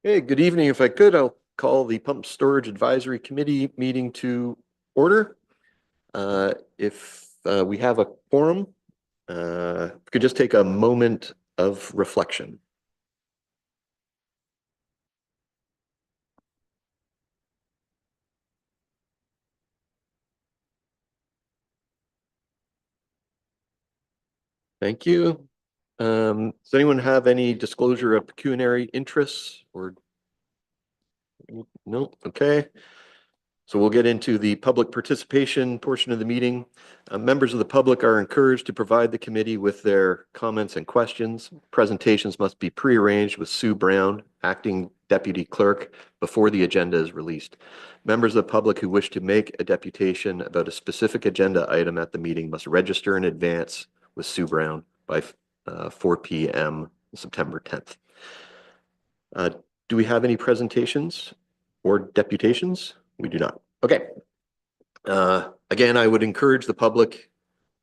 Hey, good evening. If I could, I'll call the Pump Storage Advisory Committee meeting to order. If we have a quorum, we could just take a moment of reflection. Thank you. Does anyone have any disclosure of pecuniary interests or no? Okay. So we'll get into the public participation portion of the meeting. Members of the public are encouraged to provide the committee with their comments and questions. Presentations must be prearranged with Sue Brown, acting deputy clerk, before the agenda is released. Members of the public who wish to make a deputation about a specific agenda item at the meeting must register in advance with Sue Brown by 4 p.m. September 10th. Do we have any presentations or deputations? We do not. Okay. Again, I would encourage the public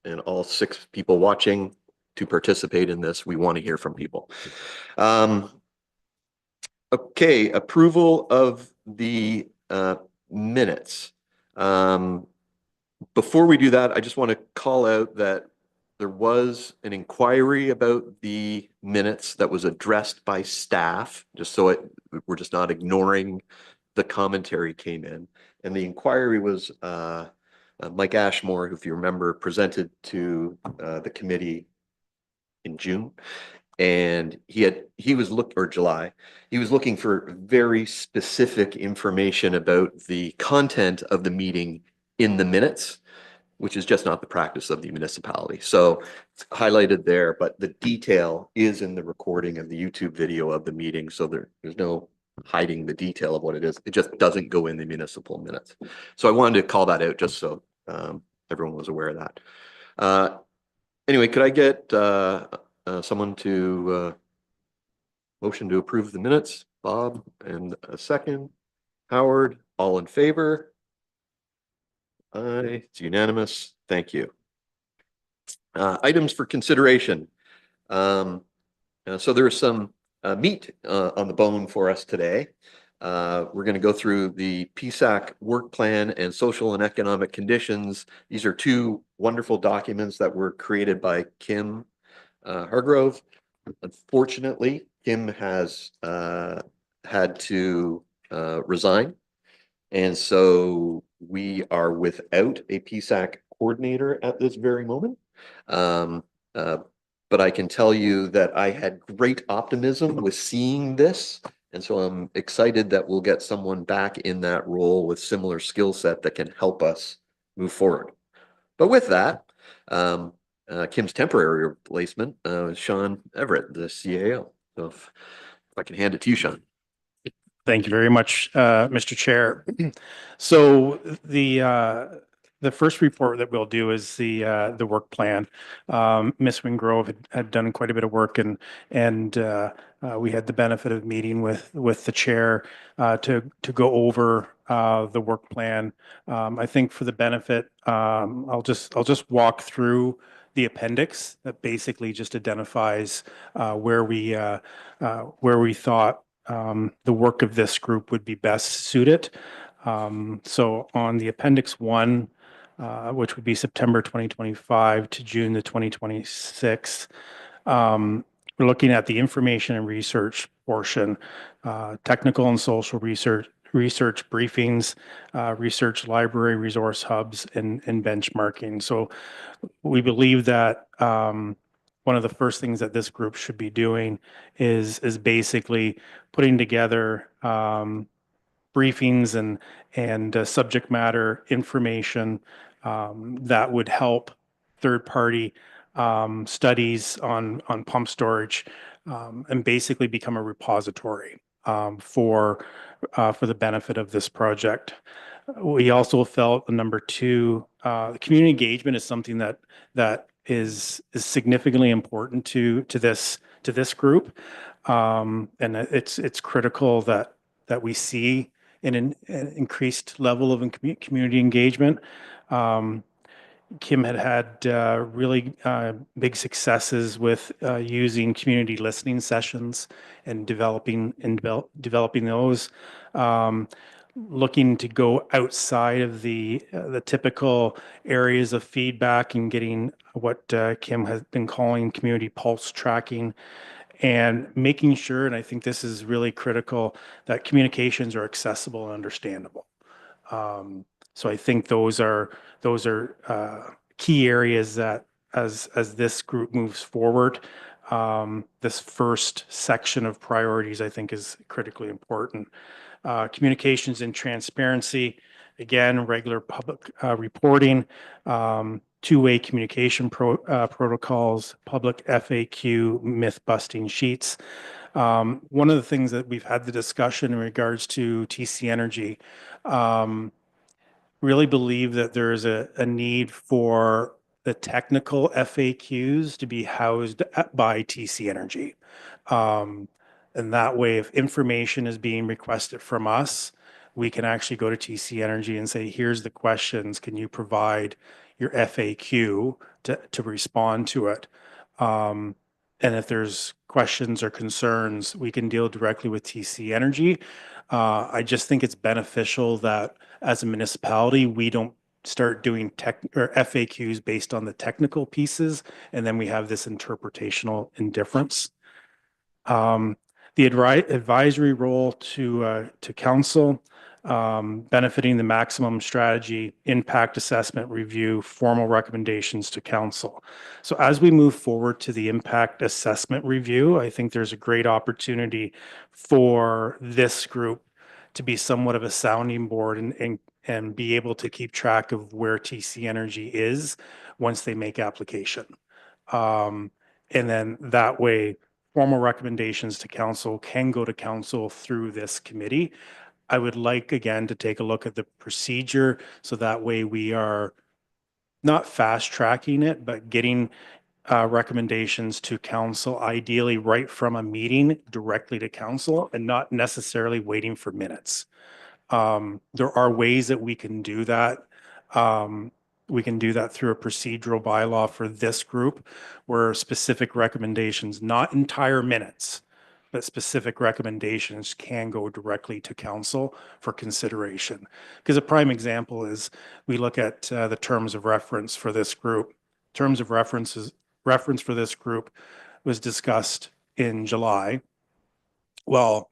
and all 6 people watching to participate in this. We want to hear from people. Okay, approval of the minutes. Before we do that, I just want to call out that there was an inquiry about the minutes that was addressed by staff, just so we're just not ignoring the commentary came in. And the inquiry was Mike Ashmore, who, if you remember, presented to the committee in June. And he was July, he was looking for very specific information about the content of the meeting in the minutes, which is just not the practice of the municipality. So it's highlighted there, but the detail is in the recording of the YouTube video of the meeting. So there's no hiding the detail of what it is. It just doesn't go in the municipal minutes. So I wanted to call that out just so everyone was aware of that. Anyway, could I get someone to motion to approve the minutes? Bob, and a second. Howard, all in favor? Aye, it's unanimous. Thank you. Items for consideration. So there's some meat on the bone for us today. We're going to go through the PSAC work plan and social and economic conditions. These are 2 wonderful documents that were created by Kim Hargrove. Unfortunately, Kim has had to resign. And so we are without a PSAC coordinator at this very moment. But I can tell you that I had great optimism with seeing this. And so I'm excited that we'll get someone back in that role with similar skill set that can help us move forward. But with that, Kim's temporary replacement is Sean Everett, the CAO. So if I can hand it to you, Sean. Thank you very much, Mr. Chair. So the first report that we'll do is the work plan. Ms. Wingrove had done quite a bit of work, and we had the benefit of meeting with the chair to go over the work plan. I think for the benefit, I'll just walk through the appendix that basically just identifies where we thought the work of this group would be best suited. So on the Appendix 1, which would be September 2025 to June the 2026, we're looking at the information and research portion, technical and social research briefings, research library, resource hubs, and benchmarking. So we believe that one of the first things that this group should be doing is basically putting together briefings and subject matter information that would help third-party studies on pump storage and basically become a repository for the benefit of this project. We also felt number 2, community engagement is something that is significantly important to this group, and it's critical that we see an increased level of community engagement. Kim had really big successes with using community listening sessions and developing those. Um, Looking to go outside of the typical areas of feedback and getting what Kim has been calling community pulse tracking, and making sure, and I think this is really critical, that communications are accessible and understandable. Um, so I think those are key areas that as this group moves forward, this first section of priorities I think is critically important. Communications and transparency, again, regular public reporting, two-way communication protocols, public FAQ, myth-busting sheets. One of the things that we've had the discussion in regards to TC Energy, um, really believe that there is a need for the technical FAQs to be housed by TC Energy. Um, and that way, if information is being requested from us, we can actually go to TC Energy and say, here's the questions. Can you provide your FAQ to respond to it? Um, and if there's questions or concerns, we can deal directly with TC Energy. I just think it's beneficial that as a municipality, we don't start doing tech or FAQs based on the technical pieces, and then we have this interpretational indifference. Um, the advisory role to council, benefiting the maximum strategy, impact assessment review, formal recommendations to council. So as we move forward to the impact assessment review, I think there's a great opportunity for this group to be somewhat of a sounding board and be able to keep track of where TC Energy is once they make application. Um, and then that way, formal recommendations to council can go to council through this committee. I would like, again, to take a look at the procedure so that way we are not fast tracking it, but getting recommendations to council, ideally right from a meeting directly to council and not necessarily waiting for minutes. There are ways that we can do that. Um, we can do that through a procedural bylaw for this group where specific recommendations, not entire minutes, but specific recommendations can go directly to council for consideration. Because a prime example is we look at the terms of reference for this group. Terms of reference for this group was discussed in July. Well,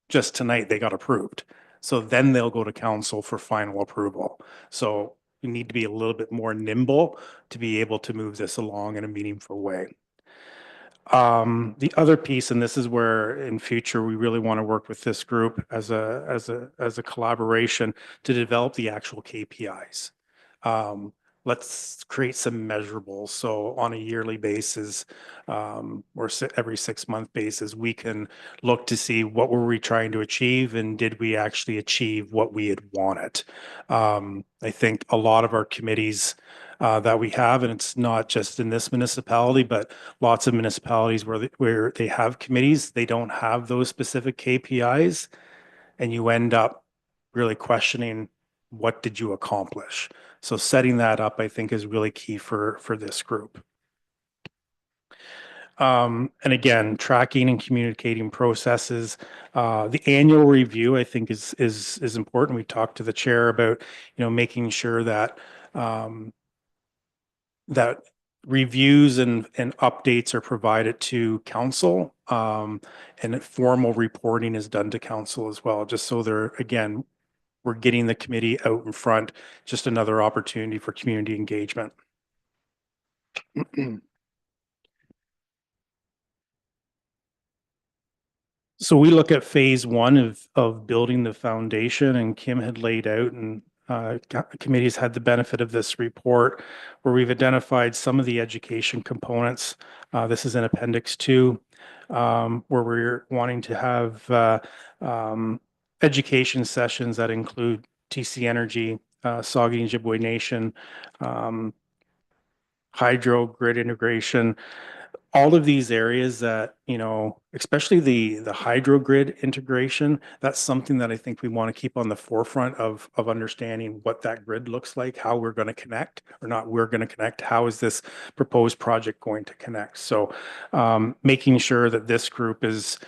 just tonight they got approved. So then they'll go to council for final approval. So we need to be a little bit more nimble to be able to move this along in a meaningful way. The other piece, and this is where in future we really want to work with this group as a collaboration to develop the actual KPIs. Um, let's create some measurables. So on a yearly basis, or every 6 month basis, we can look to see what were we trying to achieve and did we actually achieve what we had wanted. I think a lot of our committees that we have, and it's not just in this municipality, but lots of municipalities where they have committees, they don't have those specific KPIs, and you end up really questioning what did you accomplish. So setting that up, I think, is really key for this group. And again, tracking and communicating processes. The annual review, I think, is important. We talked to the chair about, making sure that that reviews and updates are provided to council, and that formal reporting is done to council as well, just so they're, again, we're getting the committee out in front, just another opportunity for community engagement. So we look at phase one of building the foundation, and Kim had laid out, and committees had the benefit of this report where we've identified some of the education components. This is in Appendix 2, where we're wanting to have education sessions that include TC Energy, Saugeen Ojibwe Nation, hydro grid integration, all of these areas that, you know, especially the hydro grid integration, that's something that I think we want to keep on the forefront of understanding what that grid looks like, how we're going to connect, or not we're going to connect, how is this proposed project going to connect? So making sure that this group is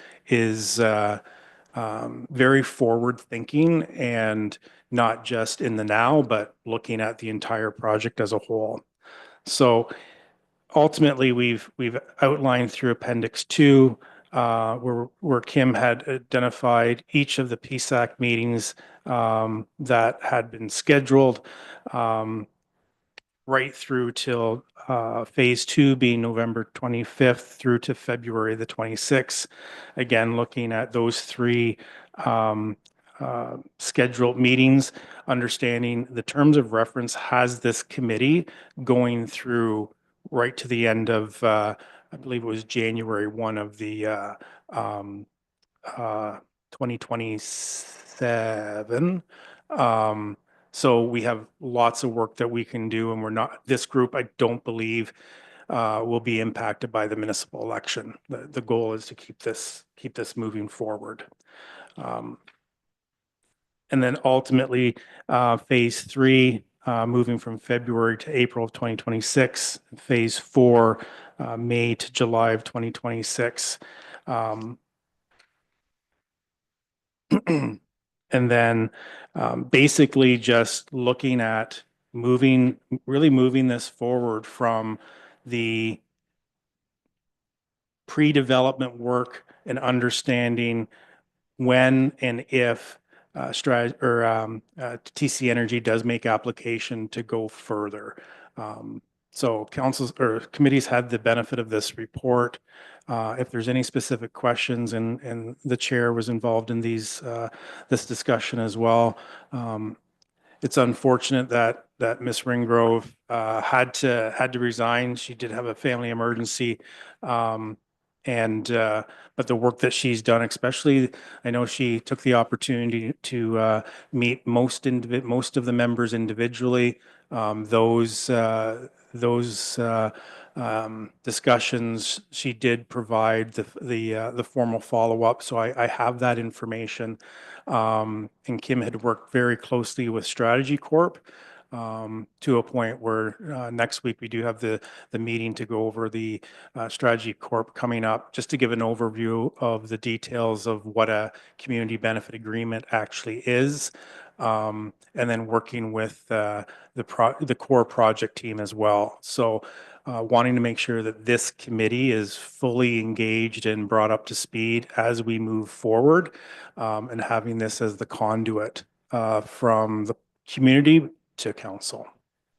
very forward thinking and not just in the now, but looking at the entire project as a whole. So ultimately, we've outlined through Appendix 2 where Kim had identified each of the PSAC meetings that had been scheduled. Right through till phase 2 being November 25th through to February the 26th. Again, looking at those three um, scheduled meetings, understanding the terms of reference has this committee going through right to the end of, I believe it was January 1 of the um, 2027. Um, so we have lots of work that we can do, and we're not, this group, I don't believe, will be impacted by the municipal election. The goal is to keep this moving forward. And then ultimately, phase 3, moving from February to April of 2026, phase 4, May to July of 2026. And then basically just looking at really moving this forward from the pre-development work and understanding when and if TC Energy does make application to go further. So councils or committees had the benefit of this report. If there's any specific questions, and the chair was involved in this discussion as well. It's unfortunate that Miss Ringgrove had to resign. She did have a family emergency, um, and but the work that she's done, especially, I know she took the opportunity to meet most of the members individually. Those discussions, she did provide the formal follow up. So I have that information. And Kim had worked very closely with Strategy Corp to a point where next week we do have the meeting to go over the Strategy Corp coming up, just to give an overview of the details of what a community benefit agreement actually is. And then working with the core project team as well. So wanting to make sure that this committee is fully engaged and brought up to speed as we move forward, and having this as the conduit from the community to council.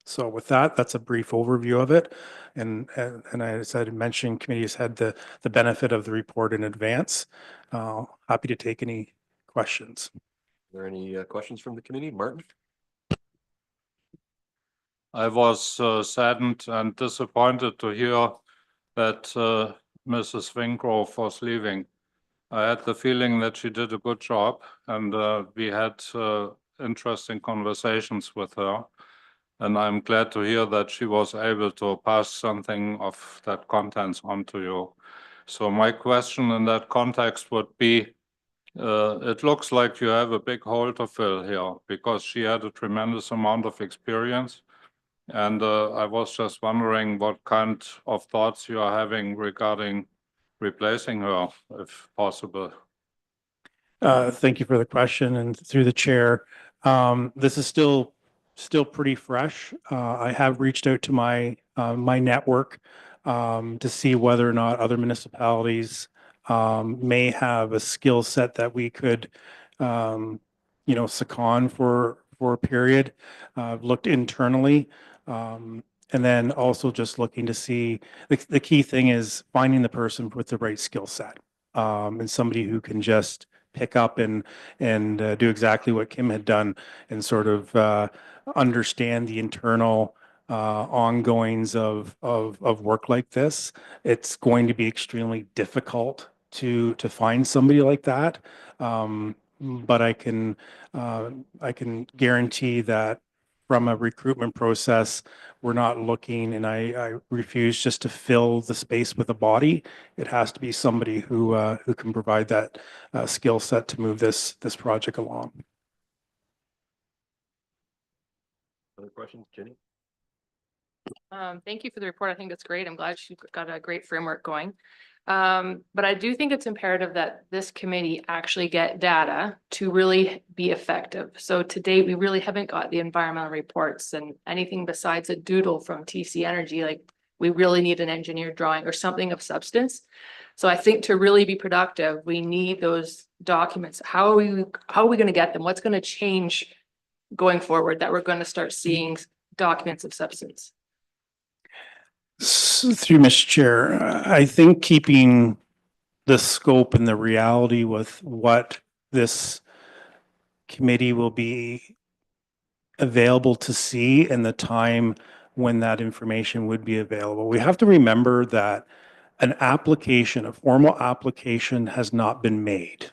So with that, that's a brief overview of it. And as I mentioned, committee has had the benefit of the report in advance. Happy to take any questions. Are there any questions from the committee? Martin? I was saddened and disappointed to hear that Mrs. Wingrove was leaving. I had the feeling that she did a good job, and we had interesting conversations with her. And I'm glad to hear that she was able to pass something of that contents on to you. So my question in that context would be, it looks like you have a big hole to fill here, because she had a tremendous amount of experience. And I was just wondering what kind of thoughts you are having regarding replacing her, if possible. Thank you for the question, and through the chair. This is still pretty fresh. I have reached out to my network to see whether or not other municipalities may have a skill set that we could, second for a period. I've looked internally. And then also just looking to see, the key thing is finding the person with the right skill set, and somebody who can just pick up and do exactly what Kim had done, and sort of understand the internal ongoings of work like this. It's going to be extremely difficult to find somebody like that, but I can guarantee that from a recruitment process, we're not looking, and I refuse just to fill the space with a body. It has to be somebody who can provide that skill set to move this project along. Other questions, Jenny? Thank you for the report. I think it's great. I'm glad you got a great framework going. But I do think it's imperative that this committee actually get data to really be effective. So to date, we really haven't got the environmental reports and anything besides a doodle from TC Energy. Like, we really need an engineered drawing or something of substance. So I think to really be productive, we need those documents. How are we going to get them? What's going to change going forward that we're going to start seeing documents of substance? Through Mr. Chair, I think keeping the scope and the reality with what this committee will be available to see and the time when that information would be available. We have to remember that an application, a formal application, has not been made.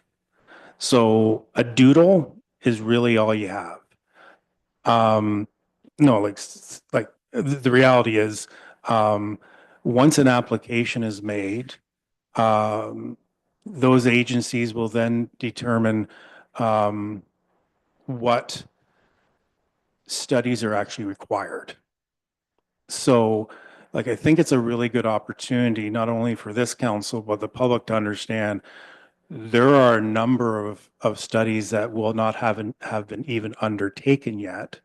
So a doodle is really all you have. No, like the reality is, once an application is made, those agencies will then determine what studies are actually required. So, like, I think it's a really good opportunity, not only for this council, but the public to understand there are a number of studies that will not have been even undertaken yet,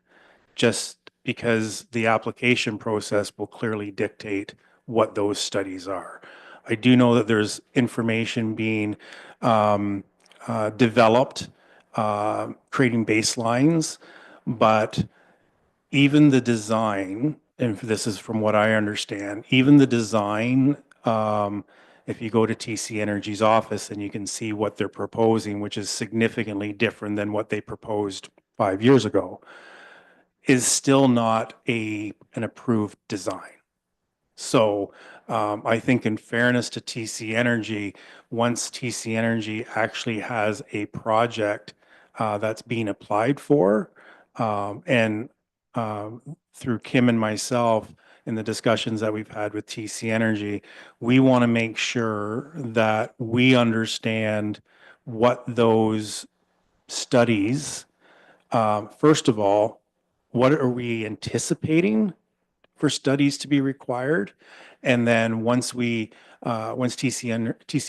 just because the application process will clearly dictate what those studies are. I do know that there's information being developed, creating baselines, but even the design, and this is from what I understand, even the design, if you go to TC Energy's office and you can see what they're proposing, which is significantly different than what they proposed 5 years ago, is still not an approved design. So I think in fairness to TC Energy, once TC Energy actually has a project that's being applied for, and through Kim and myself in the discussions that we've had with TC Energy, we want to make sure that we understand what those studies, first of all, what are we anticipating for studies to be required? And then once TC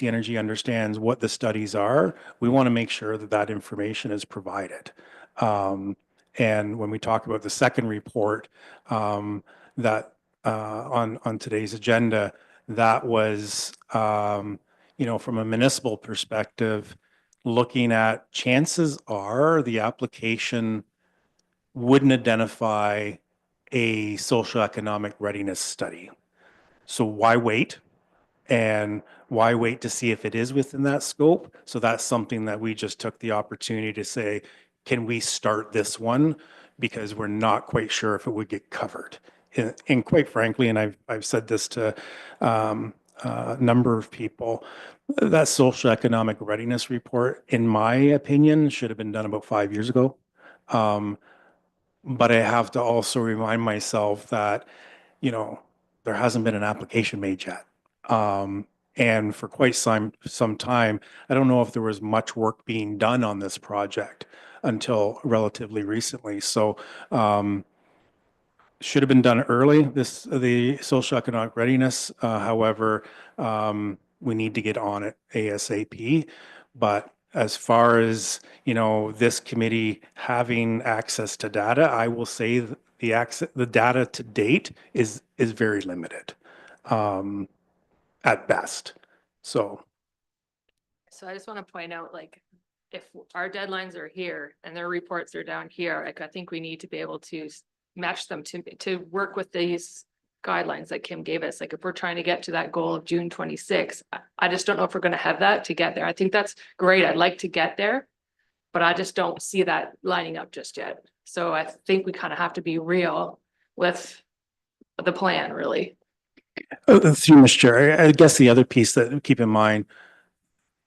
Energy understands what the studies are, we want to make sure that that information is provided. And when we talk about the second report that on today's agenda, that was from a municipal perspective, looking at chances are the application wouldn't identify a socioeconomic readiness study. So why wait? And why wait to see if it is within that scope? So that's something that we just took the opportunity to say, can we start this one? Because we're not quite sure if it would get covered. And quite frankly, and I've said this to a number of people, that socioeconomic readiness report, in my opinion, should have been done about 5 years ago. But I have to also remind myself that, there hasn't been an application made yet. And for quite some time, I don't know if there was much work being done on this project until relatively recently. So should have been done early, the socioeconomic readiness. However, we need to get on it ASAP. But as far as, this committee having access to data, I will say the data to date is very limited, at best. So I just want to point out, like, if our deadlines are here and their reports are down here, like, I think we need to be able to match them to work with these guidelines that Kim gave us. Like, if we're trying to get to that goal of June 26, I just don't know if we're going to have that to get there. I think that's great. I'd like to get there, but I just don't see that lining up just yet. So I think we kind of have to be real with the plan, really. through Mr. Chair, I guess the other piece that keep in mind,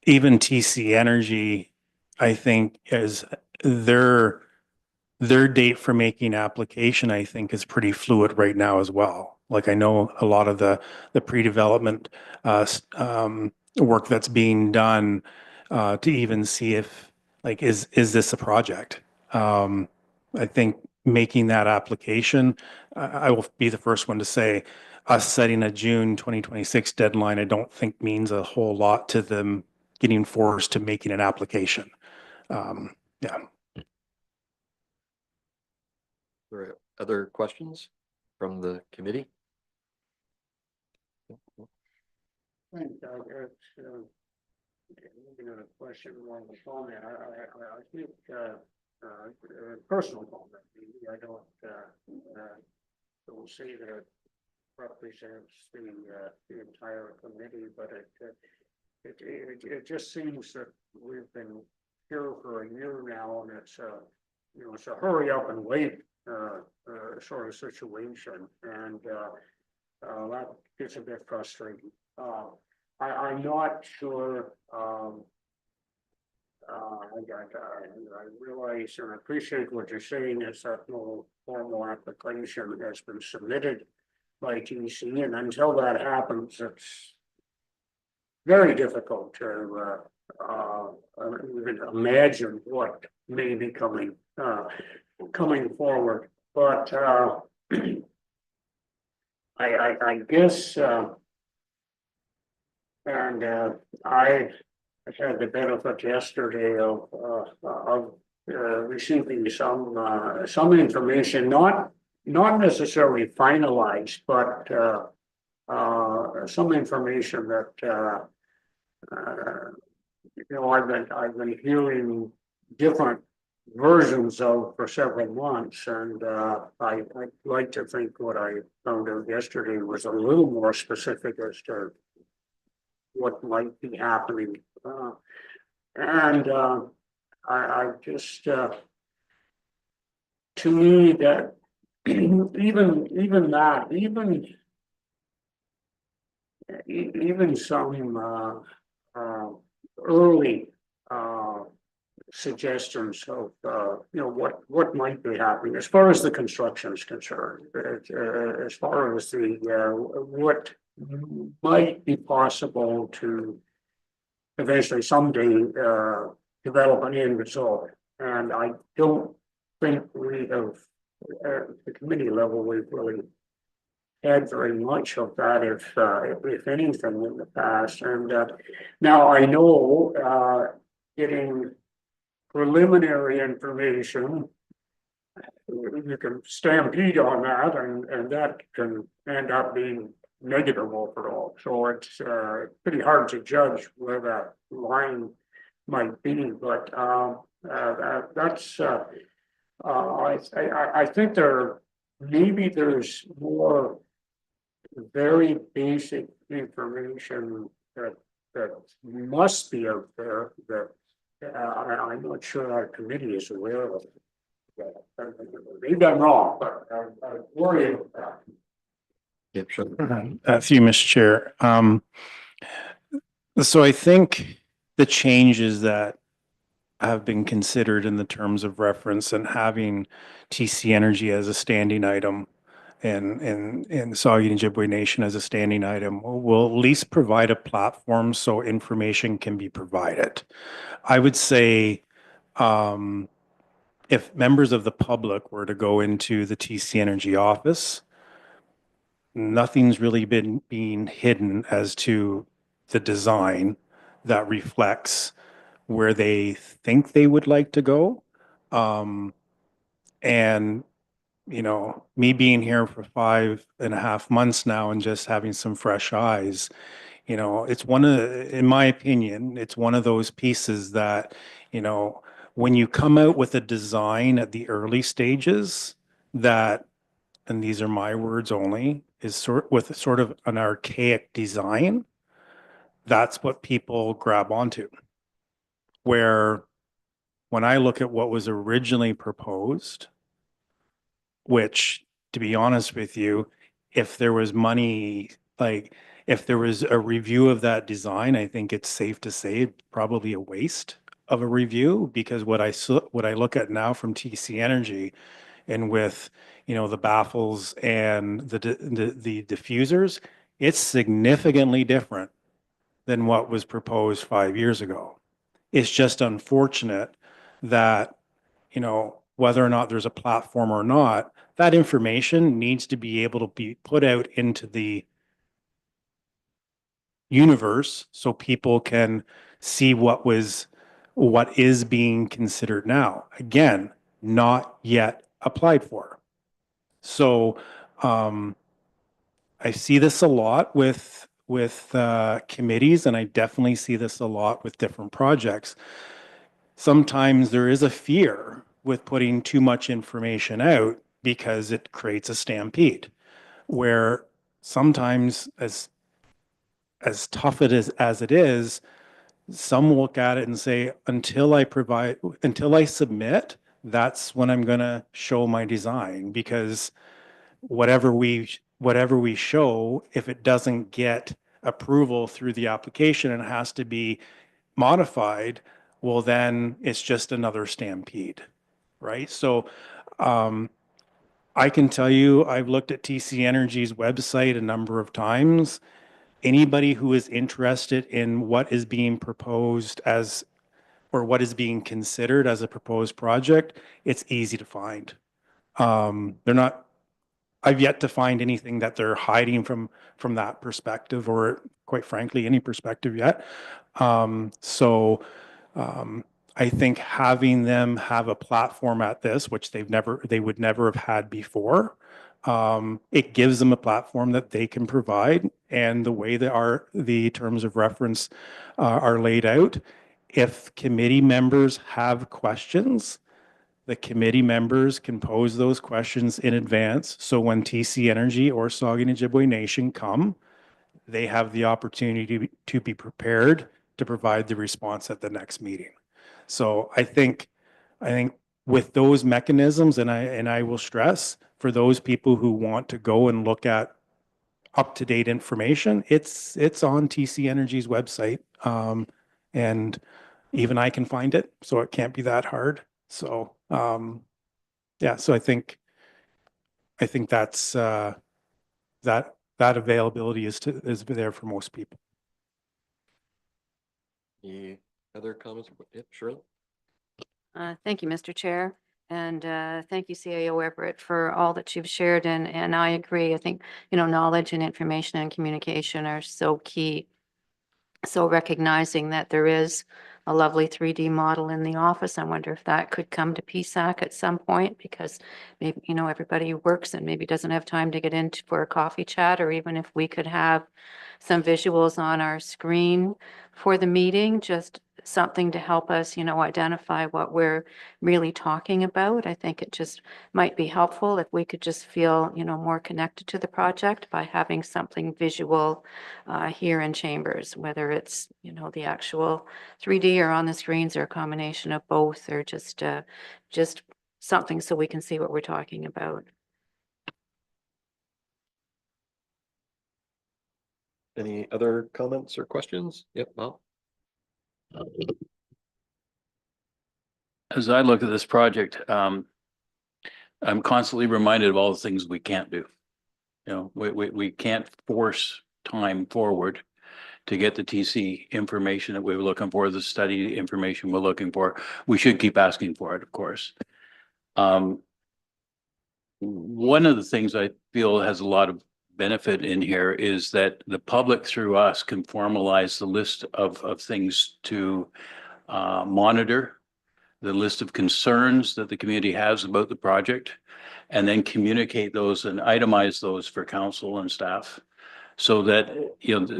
even TC Energy, I think, is their their date for making application, I think, is pretty fluid right now as well. Like I know a lot of the pre-development work that's being done to even see if like is this a project? I think making that application, I will be the first one to say us setting a June 2026 deadline, I don't think means a whole lot to them getting forced to making an application. Yeah. There are other questions from the committee? Thanks, Doug. Maybe not a question along the comment. I think, personal comment, maybe I don't say that it represents the entire committee, but it just seems that we've been here for a year now, and it's it's a hurry up and wait sort of situation, and that gets a bit frustrating. I'm not sure. I realize and appreciate what you're saying is that no formal application has been submitted by TC, and until that happens, it's very difficult to even imagine what may be coming forward. But I guess. I had the benefit yesterday of receiving some information, not necessarily finalized, but some information that I've been hearing different versions of for several months, and I'd like to think what I found out yesterday was a little more specific as to what might be happening. And I just, to me, that even some early suggestions of what might be happening as far as the construction is concerned, as far as the what might be possible to eventually someday develop an end result. And I don't think we have, at the committee level, we've really had very much of that, if anything, in the past. And now I know getting preliminary information, you can stampede on that, and that can end up being negative overall. So it's pretty hard to judge where that line might be, but that's I think there's more very basic information that must be out there that I'm not sure our committee is aware of. Maybe I'm wrong, but I'm worried about that. Yep, sure. Through you, Mr. Chair. So I think the changes that have been considered in the terms of reference and having TC Energy as a standing item and Saugeen Ojibwe Nation as a standing item will at least provide a platform so information can be provided. I would say if members of the public were to go into the TC Energy office, nothing's really been being hidden as to the design that reflects where they think they would like to go. And, me being here for 5.5 months now and just having some fresh eyes, it's in my opinion, it's one of those pieces that, when you come out with a design at the early stages that, and these are my words only, is sort of an archaic design, that's what people grab onto. Where when I look at what was originally proposed, which, to be honest with you, if there was money, like if there was a review of that design, I think it's safe to say probably a waste of a review, because what I look at now from TC Energy and with, the baffles and the diffusers, it's significantly different than what was proposed 5 years ago. It's just unfortunate that, whether or not there's a platform or not, that information needs to be able to be put out into the universe so people can see what is being considered now. Again, not yet applied for. So I see this a lot with committees, and I definitely see this a lot with different projects. Sometimes there is a fear with putting too much information out because it creates a stampede, where sometimes as tough as it is, some look at it and say, until I submit, that's when I'm going to show my design, because whatever we show, if it doesn't get approval through the application and it has to be modified, well, then it's just another stampede, right? So I can tell you, I've looked at TC Energy's website a number of times. Anybody who is interested in what is being proposed or what is being considered as a proposed project, it's easy to find. I've yet to find anything that they're hiding from that perspective, or quite frankly, any perspective yet. So I think having them have a platform at this, which they would never have had before, it gives them a platform that they can provide, and the way that the terms of reference are laid out. If committee members have questions, the committee members can pose those questions in advance. So when TC Energy or Saugeen Ojibwe Nation come, they have the opportunity to be prepared to provide the response at the next meeting. So I think with those mechanisms, and I will stress, for those people who want to go and look at up-to-date information, it's on TC Energy's website. And even I can find it, so it can't be that hard. So yeah, so I think that's that availability is there for most people. Any other comments? Yep, Shirley? Thank you, Mr. Chair. And thank you, CAO Everett, for all that you've shared. And I agree. I think, knowledge and information and communication are so key. So recognizing that there is a lovely 3D model in the office, I wonder if that could come to PSAC at some point, because maybe, everybody works and maybe doesn't have time to get in for a coffee chat, or even if we could have some visuals on our screen for the meeting, just something to help us, identify what we're really talking about. I think it just might be helpful if we could just feel, more connected to the project by having something visual here in chambers, whether it's, the actual 3D or on the screens, or a combination of both, or just something so we can see what we're talking about. Any other comments or questions? Yep, Bob? As I look at this project, I'm constantly reminded of all the things we can't do. We can't force time forward to get the TC information that we were looking for, the study information we're looking for. We should keep asking for it, of course. One of the things I feel has a lot of benefit in here is that the public through us can formalize the list of things to monitor, the list of concerns that the community has about the project, and then communicate those and itemize those for council and staff, so that,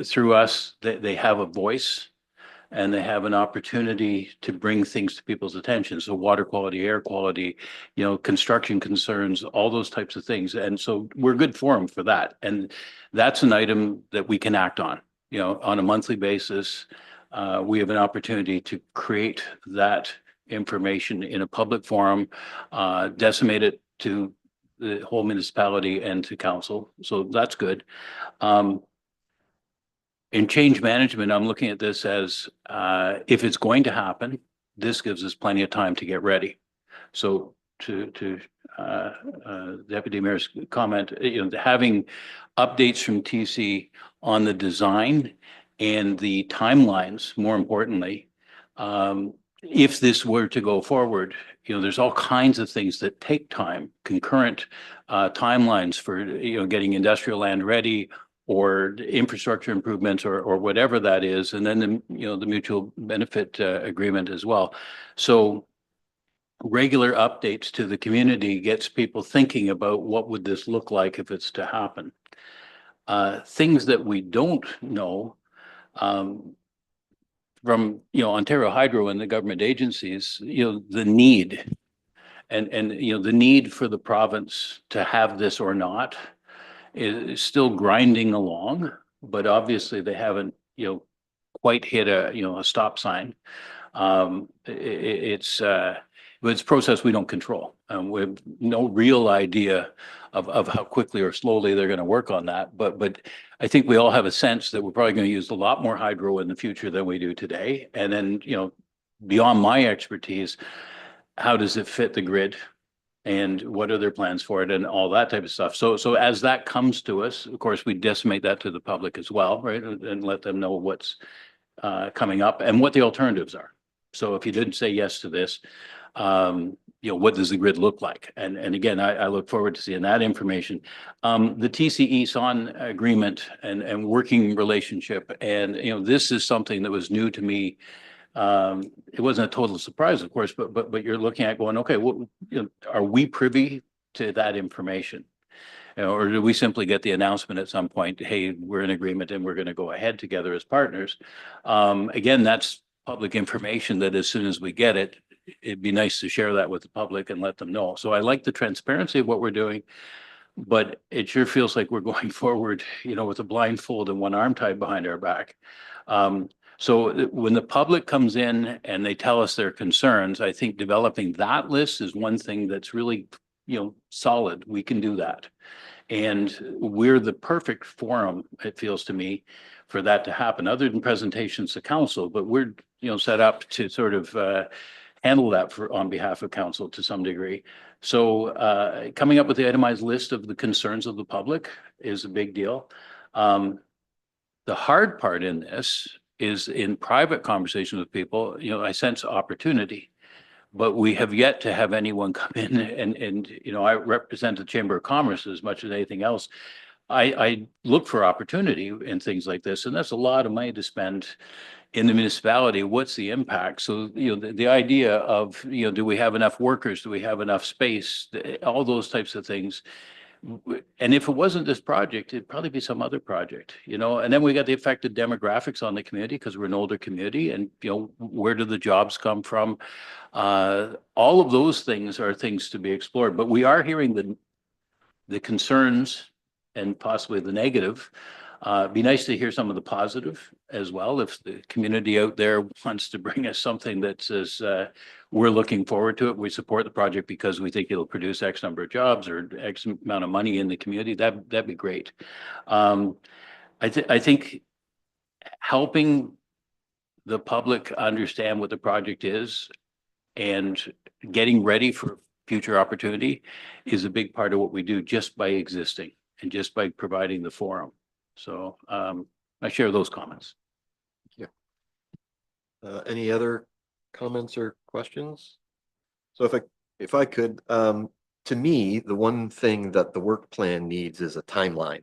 through us, they have a voice and they have an opportunity to bring things to people's attention. So water quality, air quality, construction concerns, all those types of things. And so we're good forum for that. And that's an item that we can act on, on a monthly basis. We have an opportunity to create that information in a public forum, disseminate it to the whole municipality and to council. So that's good. In change management, I'm looking at this as if it's going to happen, this gives us plenty of time to get ready. So to Deputy Mayor's comment, having updates from TC on the design and the timelines, more importantly, if this were to go forward, there's all kinds of things that take time, concurrent timelines for, getting industrial land ready or infrastructure improvements or whatever that is. And then, the mutual benefit agreement as well. So regular updates to the community gets people thinking about what would this look like if it's to happen. Things that we don't know, from, Ontario Hydro and the government agencies, the need and, the need for the province to have this or not is still grinding along, but obviously they haven't, quite hit a stop sign. It's a process we don't control. We have no real idea of how quickly or slowly they're going to work on that. But I think we all have a sense that we're probably going to use a lot more hydro in the future than we do today. And then, beyond my expertise, how does it fit the grid? And what are their plans for it and all that type of stuff. So as that comes to us, of course, we disseminate that to the public as well, right? And let them know what's coming up and what the alternatives are. So if you didn't say yes to this, what does the grid look like? And again, I look forward to seeing that information. The TCE SON agreement and working relationship. And, this is something that was new to me. It wasn't a total surprise, of course, but you're looking at going, okay, are we privy to that information? Or do we simply get the announcement at some point, hey, we're in agreement and we're going to go ahead together as partners? Again, that's public information that as soon as we get it, it'd be nice to share that with the public and let them know. So I like the transparency of what we're doing, but it sure feels like we're going forward, with a blindfold and one arm tied behind our back. So when the public comes in and they tell us their concerns, I think developing that list is one thing that's really, solid. We can do that. And we're the perfect forum, it feels to me, for that to happen, other than presentations to council, but we're, set up to sort of handle that on behalf of council to some degree. So coming up with the itemized list of the concerns of the public is a big deal. The hard part in this is in private conversations with people, I sense opportunity. But we have yet to have anyone come in and I represent the Chamber of Commerce as much as anything else. I look for opportunity in things like this, and that's a lot of money to spend in the municipality. What's the impact? So, the idea of, do we have enough workers? Do we have enough space? All those types of things. And if it wasn't this project, it'd probably be some other project, and then we got the affected demographics on the community because we're an older community, and, where do the jobs come from? All of those things are things to be explored, but we are hearing the concerns and possibly the negative. Be nice to hear some of the positive as well. If the community out there wants to bring us something that says, we're looking forward to it, we support the project because we think it'll produce X number of jobs or X amount of money in the community, that'd be great. I think helping the public understand what the project is and getting ready for future opportunity is a big part of what we do just by existing and just by providing the forum. So I share those comments. Yeah. Any other comments or questions? So if I could, to me, the one thing that the work plan needs is a timeline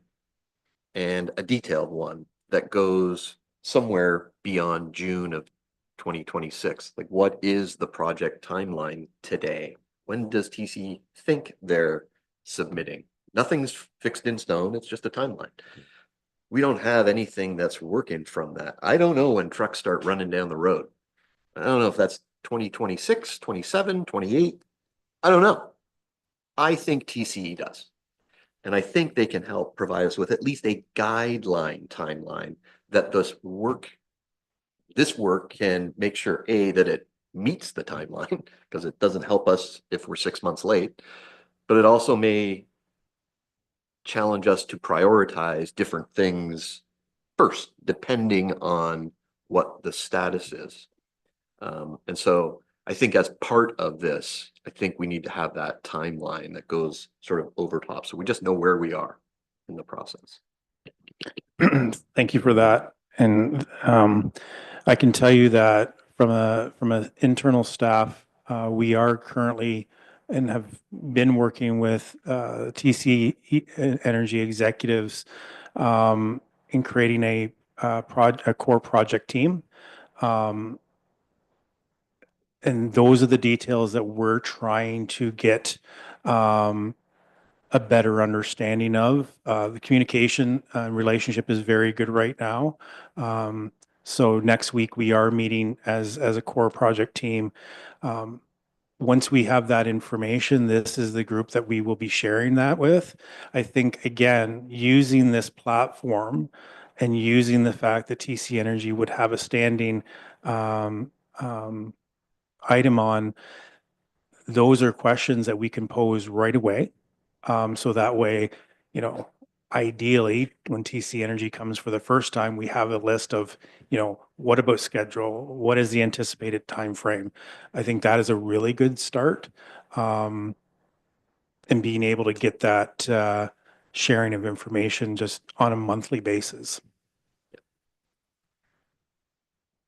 and a detailed one that goes somewhere beyond June of 2026. Like, what is the project timeline today? When does TC think they're submitting? Nothing's fixed in stone. It's just a timeline. We don't have anything that's working from that. I don't know when trucks start running down the road. I don't know if that's 2026, 27, 28. I don't know. I think TCE does. And I think they can help provide us with at least a guideline timeline that this work can make sure, A, that it meets the timeline, because it doesn't help us if we're 6 months late, but it also may challenge us to prioritize different things first, depending on what the status is. And so I think as part of this, I think we need to have that timeline that goes sort of over top. So we just know where we are in the process. Thank you for that. And I can tell you that from a internal staff, we are currently and have been working with TC Energy executives in creating a core project team. And those are the details that we're trying to get a better understanding of. The communication relationship is very good right now. So next week we are meeting as a core project team. Once we have that information, this is the group that we will be sharing that with. I think, again, using this platform and using the fact that TC Energy would have a standing item on, those are questions that we can pose right away. So that way, you know, ideally, when TC Energy comes for the first time, we have a list of, you know, what about schedule? What is the anticipated time frame? I think that is a really good start. And being able to get that sharing of information just on a monthly basis.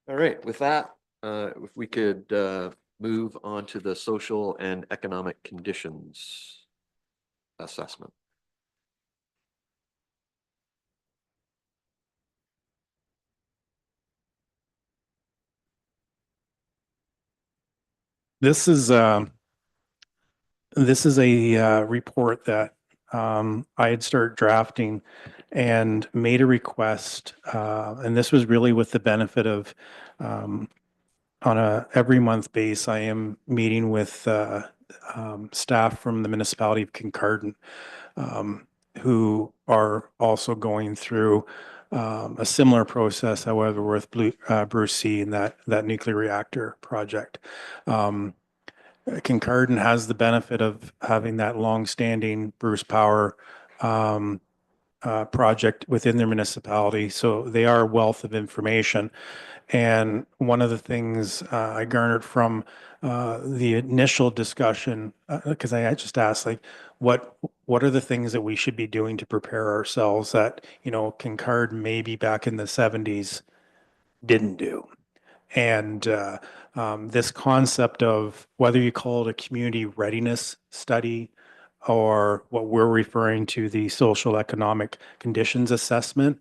All right, with that, if we could move on to the social and economic conditions assessment. This is a report that I had started drafting and made a request, and this was really with the benefit of on a every month base. I am meeting with staff from the municipality of Kincardine, who are also going through a similar process, however, with Bruce C and that nuclear reactor project. Kincardine has the benefit of having that long-standing Bruce Power project within their municipality, so they are a wealth of information. And one of the things I garnered from the initial discussion, because I just asked, like, what are the things that we should be doing to prepare ourselves that, you know, Kincardine maybe back in the 70s didn't do? And this concept of whether you call it a community readiness study or what we're referring to the social economic conditions assessment,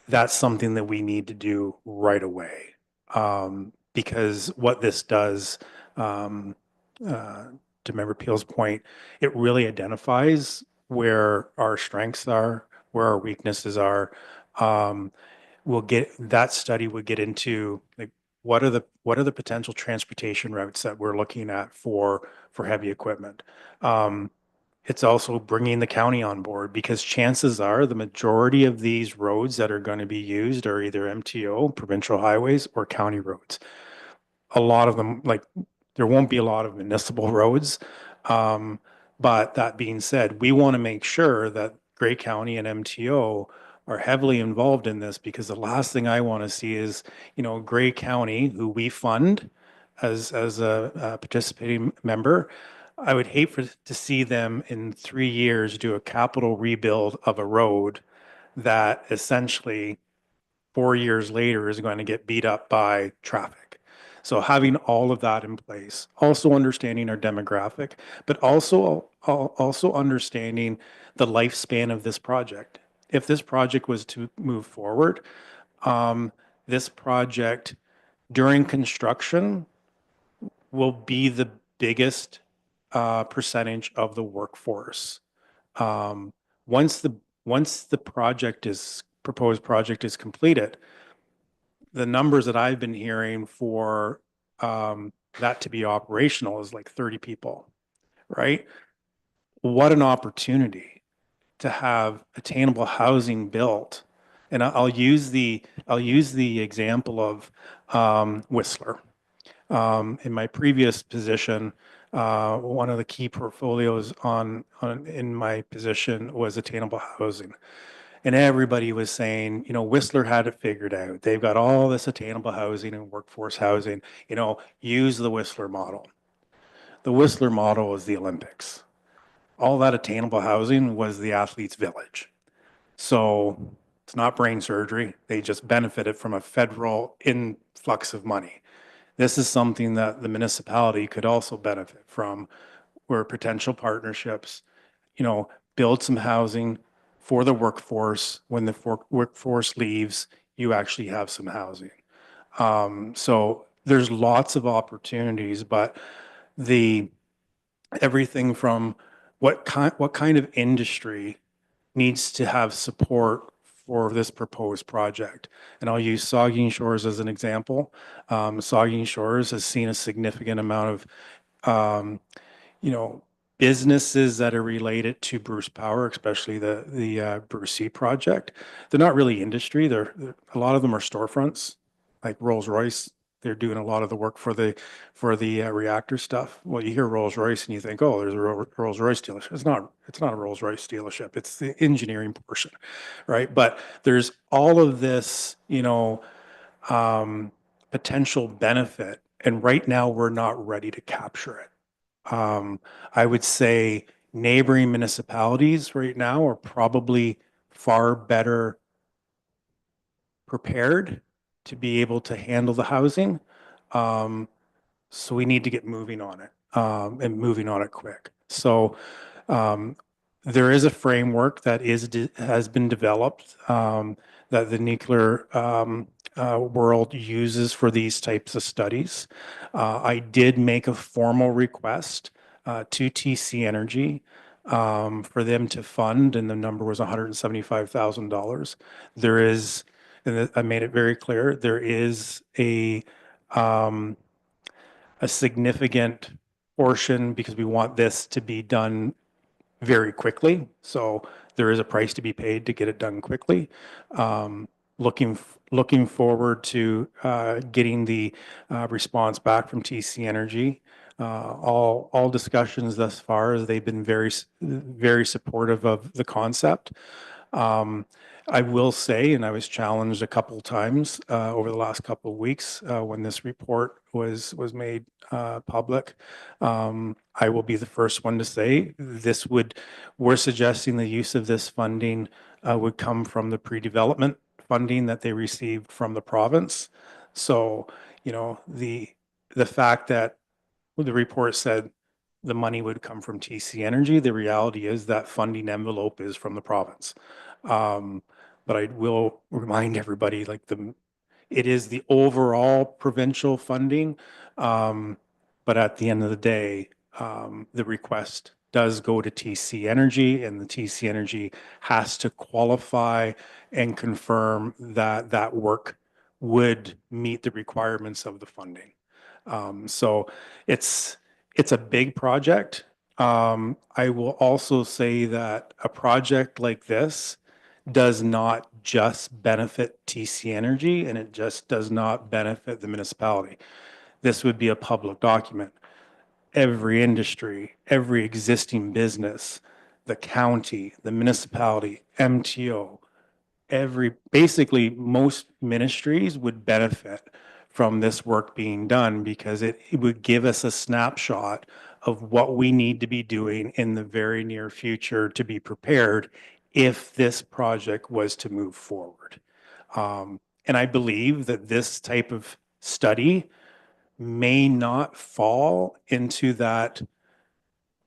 that's something that we need to do right away. Because what this does, to Member Peel's point, it really identifies where our strengths are, where our weaknesses are. That study would get into, like, what are the potential transportation routes that we're looking at for heavy equipment. It's also bringing the county on board, because chances are the majority of these roads that are going to be used are either MTO, provincial highways, or county roads. A lot of them, like, there won't be a lot of municipal roads. But that being said, we want to make sure that Grey County and MTO are heavily involved in this, because the last thing I want to see is, you know, Grey County, who we fund as a participating member, I would hate to see them in 3 years do a capital rebuild of a road that essentially 4 years later is going to get beat up by traffic. So having all of that in place, also understanding our demographic, but also understanding the lifespan of this project. If this project was to move forward, this project during construction will be the biggest percentage of the workforce. Once the proposed project is completed, the numbers that I've been hearing for that to be operational is like 30 people, right? What an opportunity to have attainable housing built. And I'll use the example of Whistler. In my previous position, one of the key portfolios in my position was attainable housing. And everybody was saying, Whistler had it figured out. They've got all this attainable housing and workforce housing, use the Whistler model. The Whistler model was the Olympics. All that attainable housing was the athletes' village. So it's not brain surgery. They just benefited from a federal influx of money. This is something that the municipality could also benefit from, where potential partnerships, build some housing for the workforce. When the workforce leaves, you actually have some housing. So there's lots of opportunities, but everything from what kind of industry needs to have support for this proposed project. And I'll use Saugeen Shores as an example. Saugeen Shores has seen a significant amount of, businesses that are related to Bruce Power, especially the Bruce C project. They're not really industry. A lot of them are storefronts, like Rolls-Royce. They're doing a lot of the work for the reactor stuff. Well, you hear Rolls-Royce and you think, oh, there's a Rolls-Royce dealership. It's not a Rolls-Royce dealership. It's the engineering portion, right? But there's all of this, potential benefit, and right now we're not ready to capture it. I would say neighboring municipalities right now are probably far better prepared to be able to handle the housing. So we need to get moving on it, and moving on it quick. So there is a framework that has been developed, that the nuclear world uses for these types of studies. I did make a formal request to TC Energy for them to fund, and the number was $175,000. There is, and I made it very clear, there is a significant portion, because we want this to be done very quickly. So there is a price to be paid to get it done quickly. Looking forward to getting the response back from TC Energy. All discussions thus far, as they've been very supportive of the concept. I will say, and I was challenged a couple of times over the last couple of weeks when this report was made public. I will be the first one to say we're suggesting the use of this funding would come from the pre-development funding that they received from the province. So, the fact that the report said the money would come from TC Energy, the reality is that funding envelope is from the province. But I will remind everybody, it is the overall provincial funding. But at the end of the day, the request does go to TC Energy, and the TC Energy has to qualify and confirm that that work would meet the requirements of the funding. So it's a big project. I will also say that a project like this does not just benefit TC Energy, and it just does not benefit the municipality. This would be a public document. Every industry, every existing business, the county, the municipality, MTO, basically most ministries would benefit from this work being done, because it would give us a snapshot of what we need to be doing in the very near future to be prepared if this project was to move forward. And I believe that this type of study may not fall into that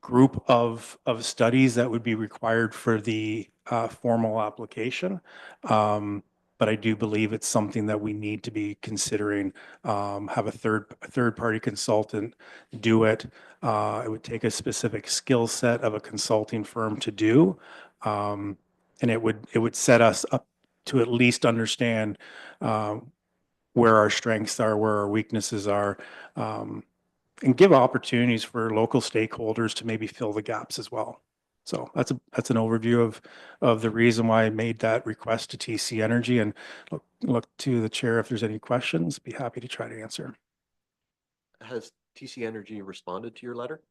group of studies that would be required for the formal application. But I do believe it's something that we need to be considering, have a third party consultant do it. It would take a specific skill set of a consulting firm to do. And it would set us up to at least understand where our strengths are, where our weaknesses are, and give opportunities for local stakeholders to maybe fill the gaps as well. So that's an overview of the reason why I made that request to TC Energy, and look to the chair if there's any questions. Be happy to try to answer. Has TC Energy responded to your letter?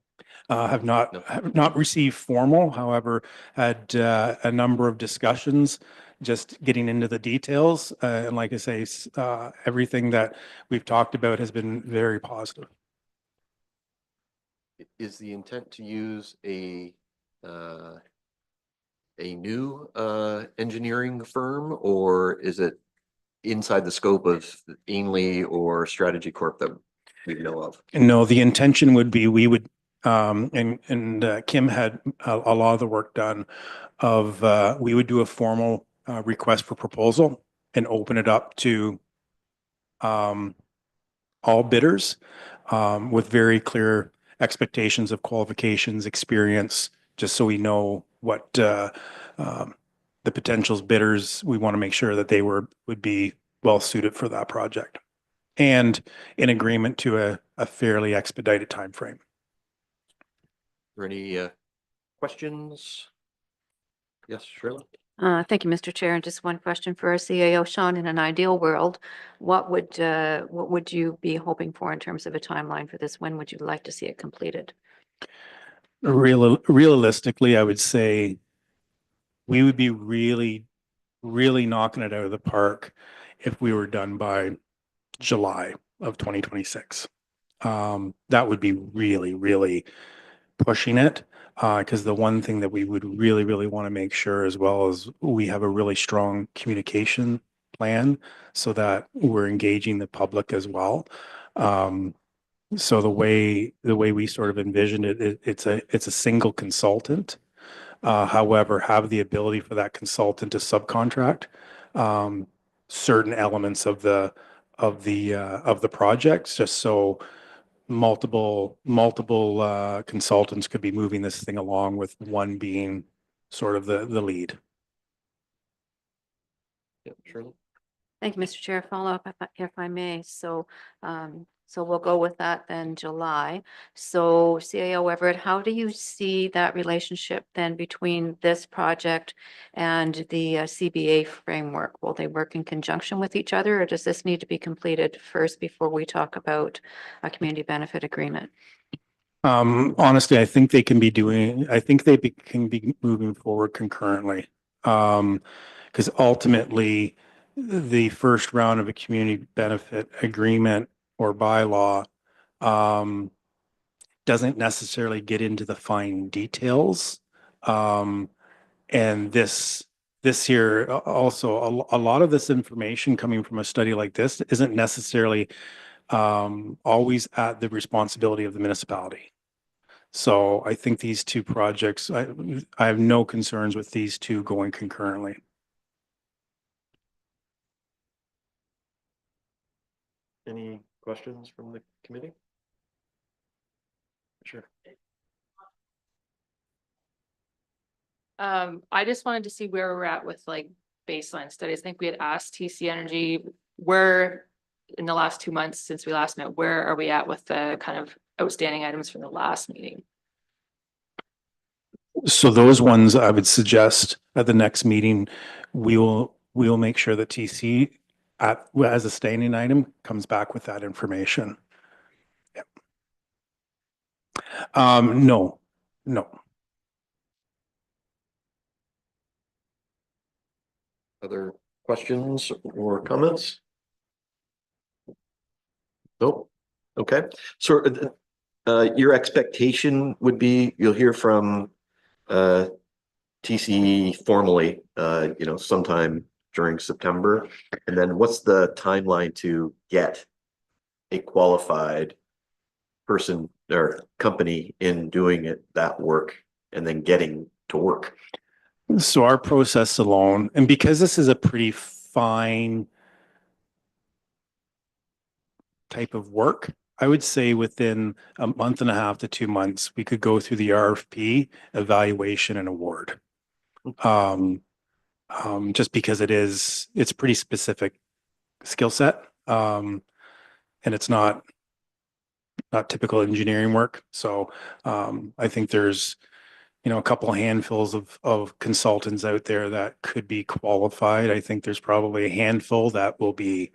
Have No. not received formal, however, had a number of discussions, just getting into the details. And like I say, everything that we've talked about has been very positive. Is the intent to use a new engineering firm, or is it inside the scope of Ainley or Strategy Corp that we know of? No, the intention would be we would, and Kim had a lot of the work done of, we would do a formal request for proposal and open it up to all bidders with very clear expectations of qualifications, experience, just so we know what the potential bidders, we want to make sure that they would be well suited for that project and in agreement to a fairly expedited timeframe. Are there any questions? Yes, Shirley? Thank you, Mr. Chair. And just one question for our CAO, Sean. In an ideal world, what would you be hoping for in terms of a timeline for this? When would you like to see it completed? Realistically, I would say we would be really knocking it out of the park if we were done by July of 2026. That would be really pushing it. Because the one thing that we would really want to make sure as well is we have a really strong communication plan so that we're engaging the public as well. So the way we sort of envisioned it, it's a single consultant. However, have the ability for that consultant to subcontract certain elements of the projects, just so multiple consultants could be moving this thing along, with one being sort of the lead. Yeah, Shirley? Thank you, Mr. Chair. Follow up if I may. So, so we'll go with that then, July. So CAO Everett, how do you see that relationship then between this project and the CBA framework? Will they work in conjunction with each other, or does this need to be completed first before we talk about a community benefit agreement? Honestly, I think they can be moving forward concurrently. Because ultimately, the first round of a community benefit agreement or bylaw doesn't necessarily get into the fine details. And this here also, a lot of this information coming from a study like this isn't necessarily always at the responsibility of the municipality. So I think these two projects, I have no concerns with these two going concurrently. Any questions from the committee? Sure. I just wanted to see where we're at with like baseline studies. I think we had asked TC Energy where in the last 2 months since we last met, where are we at with the kind of outstanding items from the last meeting? So those ones I would suggest at the next meeting, we will make sure that TC as a standing item comes back with that information. Yep. No. Other questions or comments? Nope. Okay. So your expectation would be you'll hear from TCE formally, sometime during September. And then what's the timeline to get a qualified person or company in doing that work and then getting to work? So our process alone, and because this is a pretty fine type of work, I would say within a month and a half to 2 months, we could go through the RFP, evaluation, and award. Just because it's pretty specific skill set, and it's not typical engineering work. So I think there's a couple of handfuls of consultants out there that could be qualified. I think there's probably a handful that will be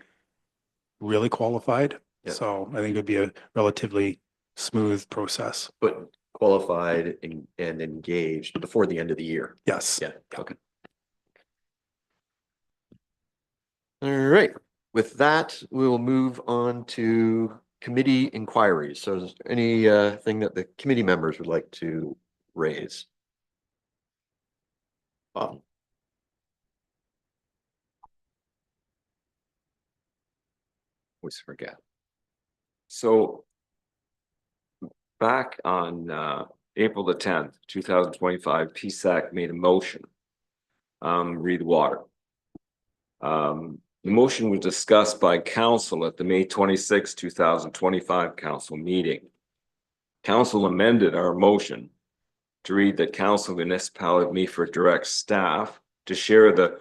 really qualified. Yeah. So I think it'd be a relatively smooth process. But qualified and engaged before the end of the year. Yes. Yeah, okay. All right, with that, we'll move on to committee inquiries. So is there any thing that the committee members would like to raise? Always forget. So back on April the 10th, 2025, PSAC made a motion. Read water. The motion was discussed by council at the May 26, 2025 council meeting. Council amended our motion to read that council municipality of Meaford directs staff to share the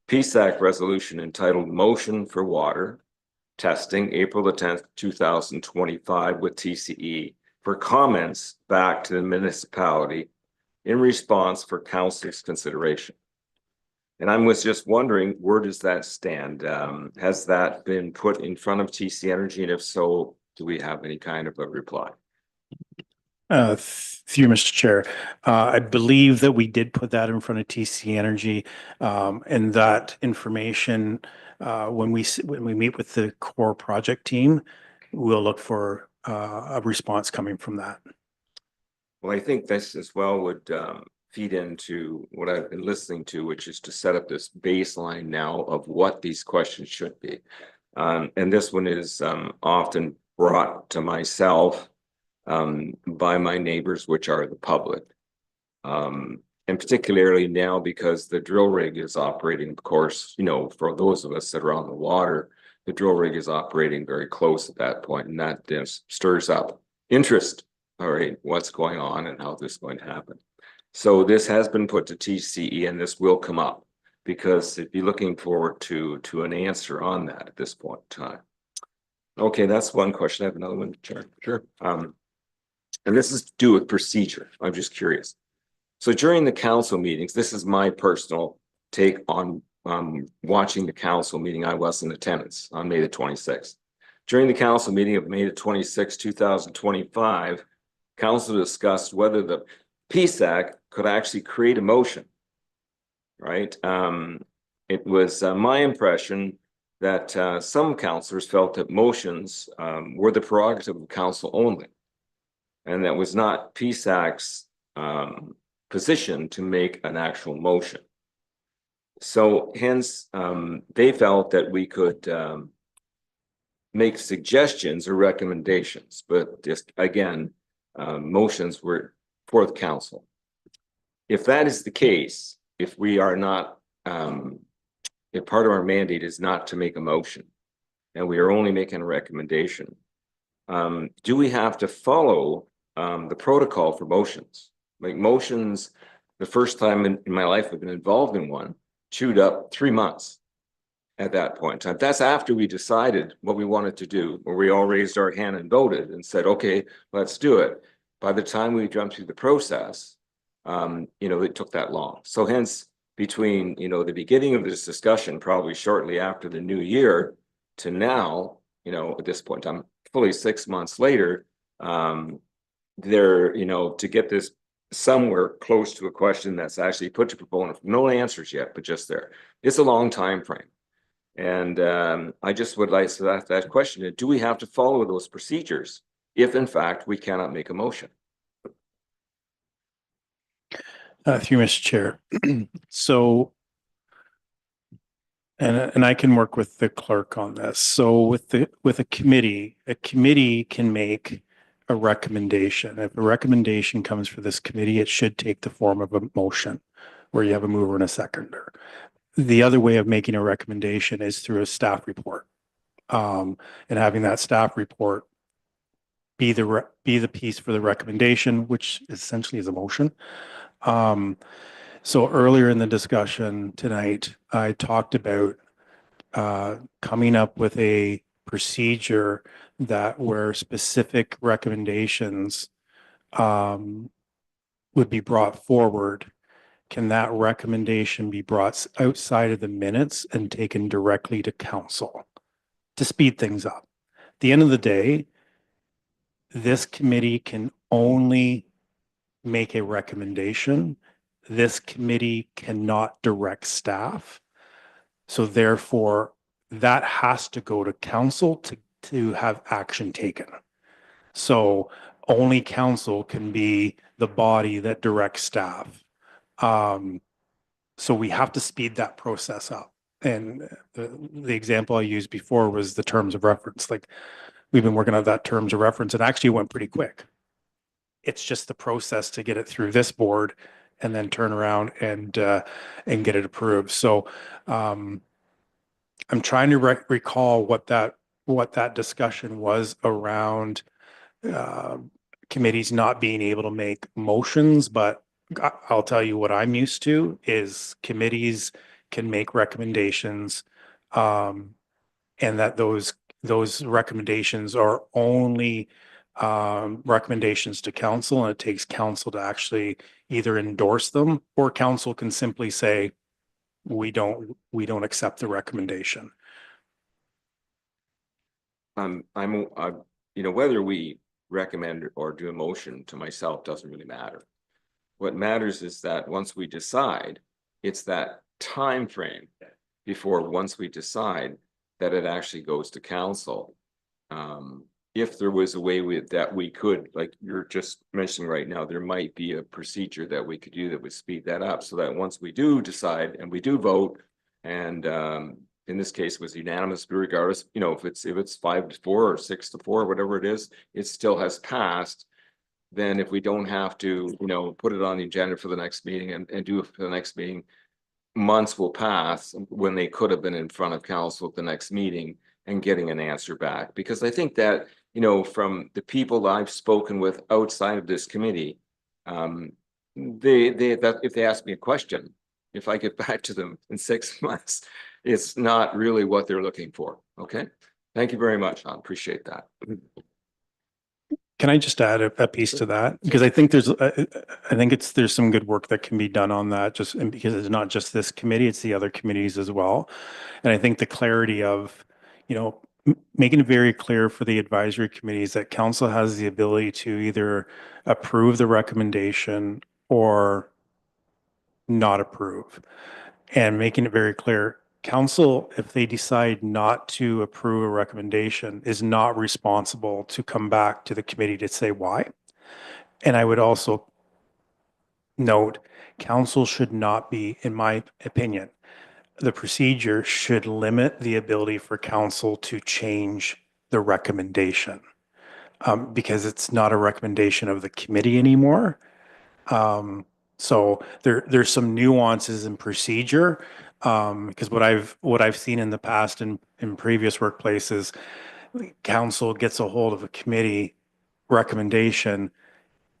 PSAC resolution entitled Motion for Water Testing, April the 10th, 2025 with TCE for comments back to the municipality in response for council's consideration. And I was just wondering, where does that stand? Has that been put in front of TC Energy? And if so, do we have any kind of a reply? Through Mr. Chair, I believe that we did put that in front of TC Energy, and that information, when we meet with the core project team, we'll look for a response coming from that. Well, I think this as well would feed into what I've been listening to, which is to set up this baseline now of what these questions should be. And this one is often brought to myself by my neighbors, which are the public. And particularly now because the drill rig is operating, of course, you know, for those of us that are on the water, the drill rig is operating very close at that point, and that just stirs up interest. All right, what's going on and how this is going to happen. So this has been put to TCE and this will come up because it'd be looking forward to an answer on that at this point in time. Okay, that's one question. I have another one, Chair. Sure. And this is to do with procedure. I'm just curious. So during the council meetings, this is my personal take on watching the council meeting. I was in attendance on May the 26th. During the council meeting of May the 26th, 2025, council discussed whether the PSAC could actually create a motion, right? It was my impression that some councillors felt that motions were the prerogative of council only. And that was not PSAC's position to make an actual motion. So hence, they felt that we could make suggestions or recommendations, but just again, motions were for the council. If that is the case, if we are not, if part of our mandate is not to make a motion and we are only making a recommendation, do we have to follow the protocol for motions? Like motions, the first time in my life I've been involved in one, chewed up 3 months at that point in time. That's after we decided what we wanted to do, where we all raised our hand and voted and said, okay, let's do it. By the time we jumped through the process, you know, it took that long. So hence, between, you know, the beginning of this discussion, probably shortly after the new year to now, you know, at this point in time, fully 6 months later, there, you know, to get this somewhere close to a question that's actually put to proponent, no answers yet, but just there. It's a long time frame. And I just would like to ask that question, do we have to follow those procedures if in fact we cannot make a motion? Through Mr. Chair. So, and I can work with the clerk on this. So with a committee can make a recommendation. If a recommendation comes for this committee, it should take the form of a motion where you have a mover and a seconder. The other way of making a recommendation is through a staff report. And having that staff report be the piece for the recommendation, which essentially is a motion. So earlier in the discussion tonight, I talked about coming up with a procedure that where specific recommendations would be brought forward. Can that recommendation be brought outside of the minutes and taken directly to council to speed things up? At the end of the day, this committee can only make a recommendation, this committee cannot direct staff. So therefore, that has to go to council to have action taken. So only council can be the body that directs staff. So we have to speed that process up. And the example I used before was the terms of reference. Like, we've been working on that terms of reference, and actually it went pretty quick. It's just the process to get it through this board and then turn around and get it approved. So I'm trying to recall what that discussion was around committees not being able to make motions, but I'll tell you what I'm used to is committees can make recommendations, and that those recommendations are only recommendations to council, and it takes council to actually either endorse them, or council can simply say, we don't accept the recommendation. Whether we recommend or do a motion to myself doesn't really matter. What matters is that once we decide, it's that time frame before once we decide that it actually goes to council. If there was a way that we could, like you're just mentioning right now, there might be a procedure that we could do that would speed that up so that once we do decide and we do vote, and in this case it was unanimous, regardless, if it's 5-4 or 6-4, whatever it is, it still has passed. Then if we don't have to, put it on the agenda for the next meeting and do it for the next meeting, months will pass when they could have been in front of council at the next meeting and getting an answer back. Because I think that, from the people I've spoken with outside of this committee, if they ask me a question, if I get back to them in 6 months, it's not really what they're looking for. Okay. Thank you very much. I appreciate that. Can I just add a piece to that? Because I think there's some good work that can be done on that, and because it's not just this committee, it's the other committees as well. And I think the clarity of, making it very clear for the advisory committees that council has the ability to either approve the recommendation or not approve. And making it very clear, council, if they decide not to approve a recommendation, is not responsible to come back to the committee to say why. And I would also note, council should not be, in my opinion, the procedure should limit the ability for council to change the recommendation, because it's not a recommendation of the committee anymore. So there's some nuances in procedure, because what I've seen in the past in previous workplaces, council gets a hold of a committee recommendation,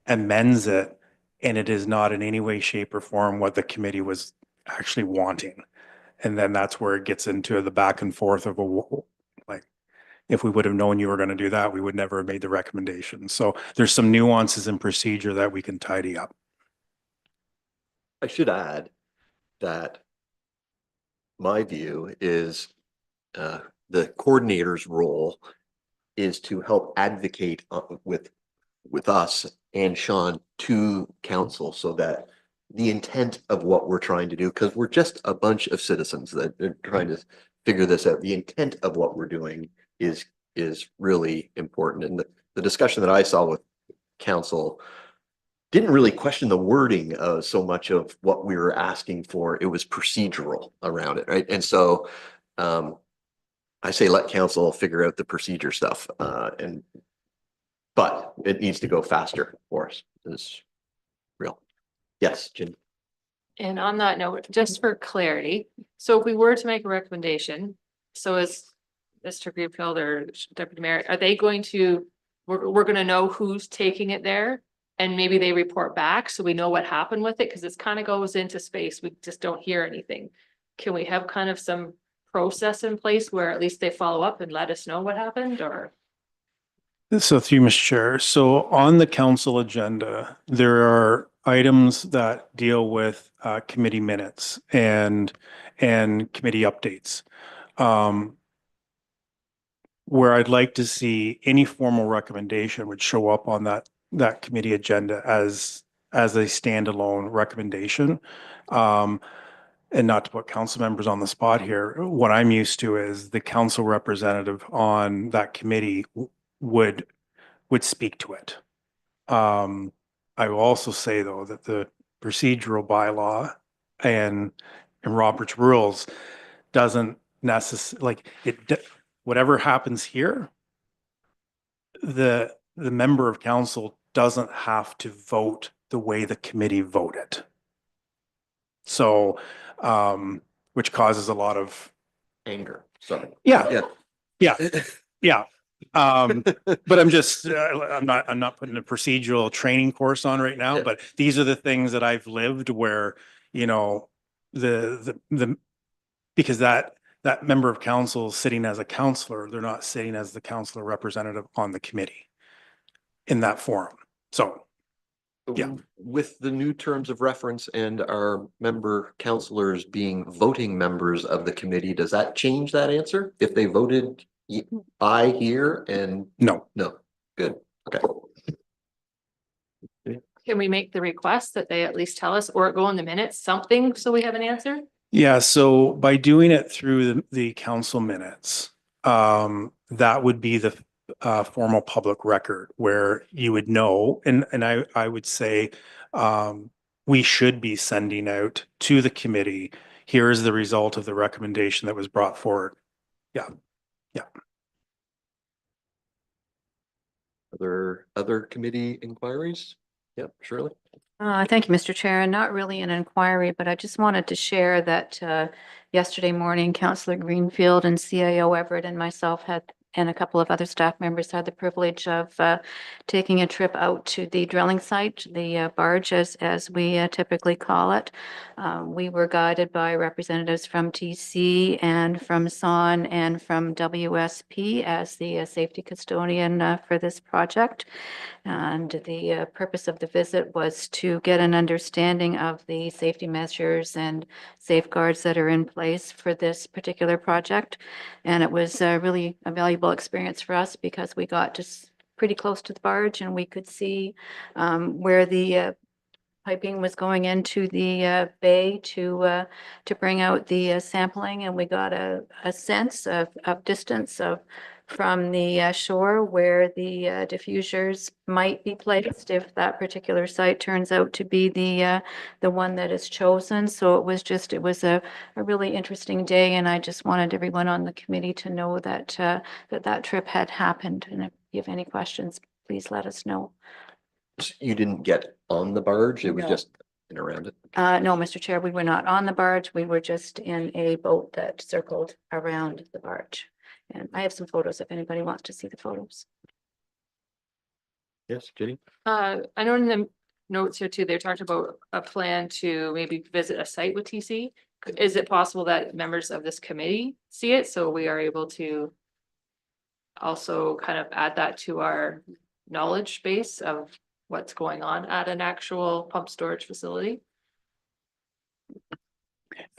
amends it, and it is not in any way, shape, or form what the committee was actually wanting. And then that's where it gets into the back and forth of like, if we would have known you were going to do that, we would never have made the recommendation. So there's some nuances in procedure that we can tidy up. I should add that my view is the coordinator's role is to help advocate with us and Sean to council, so that the intent of what we're trying to do, because we're just a bunch of citizens that are trying to figure this out. The intent of what we're doing is really important. And the discussion that I saw with council didn't really question the wording of so much of what we were asking for. It was procedural around it, right? And so I say let council figure out the procedure stuff, but it needs to go faster for us. It's real. Yes, Jen. And on that note, just for clarity, so if we were to make a recommendation, so as Mr. Greenfield or Deputy Mayor, are they going to, we're going to know who's taking it there, and maybe they report back so we know what happened with it, because it kind of goes into space. We just don't hear anything. Can we have kind of some process in place where at least they follow up and let us know what happened? Or so through Mr. Chair, so on the council agenda, there are items that deal with committee minutes and committee updates. Where I'd like to see any formal recommendation would show up on that committee agenda as as a standalone recommendation. And not to put council members on the spot here, what I'm used to is the council representative on that committee would speak to it. I will also say though that the procedural bylaw and Robert's rules doesn't necessarily whatever happens here, the member of council doesn't have to vote the way the committee voted. So, which causes a lot of Anger, sorry. yeah, Yeah. yeah. But I'm just, I'm not putting a procedural training course on right now, Yeah. but these are the things that I've lived where, you know, because that member of council is sitting as a counselor, they're not sitting as the councilor representative on the committee in that forum. So, yeah. With the new terms of reference and our member councilors being voting members of the committee, does that change that answer? If they voted aye here and No. Good, okay. Can we make the request that they at least tell us or go in the minutes, something, so we have an answer? Yeah, so by doing it through the council minutes, that would be the formal public record where you would know, and I would say we should be sending out to the committee, here is the result of the recommendation that was brought forward. Yeah. Other committee inquiries? Yep, Shirley. Thank you, Mr. Chair. And not really an inquiry, but I just wanted to share that yesterday morning, Councillor Greenfield and CAO Everett and myself and a couple of other staff members had the privilege of taking a trip out to the drilling site, the barge as we typically call it. We were guided by representatives from TC and from SON and from WSP as the safety custodian for this project. And the purpose of the visit was to get an understanding of the safety measures and safeguards that are in place for this particular project. And it was really a valuable experience for us because we got just pretty close to the barge and we could see where the piping was going into the bay to bring out the sampling, and we got a sense of distance from the shore where the diffusers might be placed if that particular site turns out to be the one that is chosen. So it was a really interesting day, and I just wanted everyone on the committee to know that that trip had happened. And if you have any questions, please let us know. You didn't get on the barge, it was No. just in around it? No, Mr. Chair, we were not on the barge. We were just in a boat that circled around the barge. And I have some photos if anybody wants to see the photos. Yes, Jenny? I know in the notes here too, they talked about a plan to maybe visit a site with TC. Is it possible that members of this committee see it, so we are able to also kind of add that to our knowledge base of what's going on at an actual pump storage facility?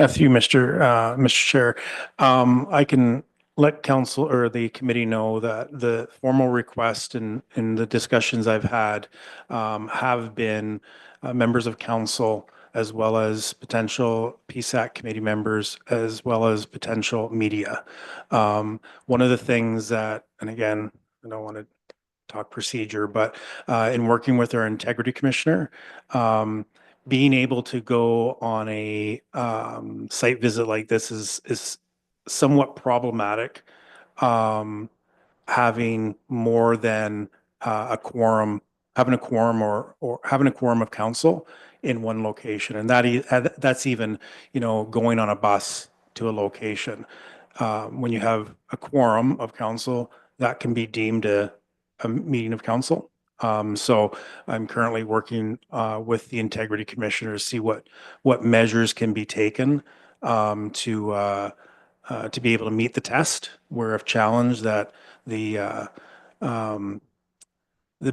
Through Mr. Chair, I can let council or the committee know that the formal request and the discussions I've had have been members of council as well as potential PSAC committee members as well as potential media. One of the things that, and again, I don't want to talk procedure, but in working with our integrity commissioner, being able to go on a site visit like this is somewhat problematic. Having more than a quorum, having a quorum or having a quorum of council in one location, and that's even, you know, going on a bus to a location. When you have a quorum of council, that can be deemed a meeting of council. So I'm currently working with the integrity commissioner to see what measures can be taken to be able to meet the test. Where if challenged that the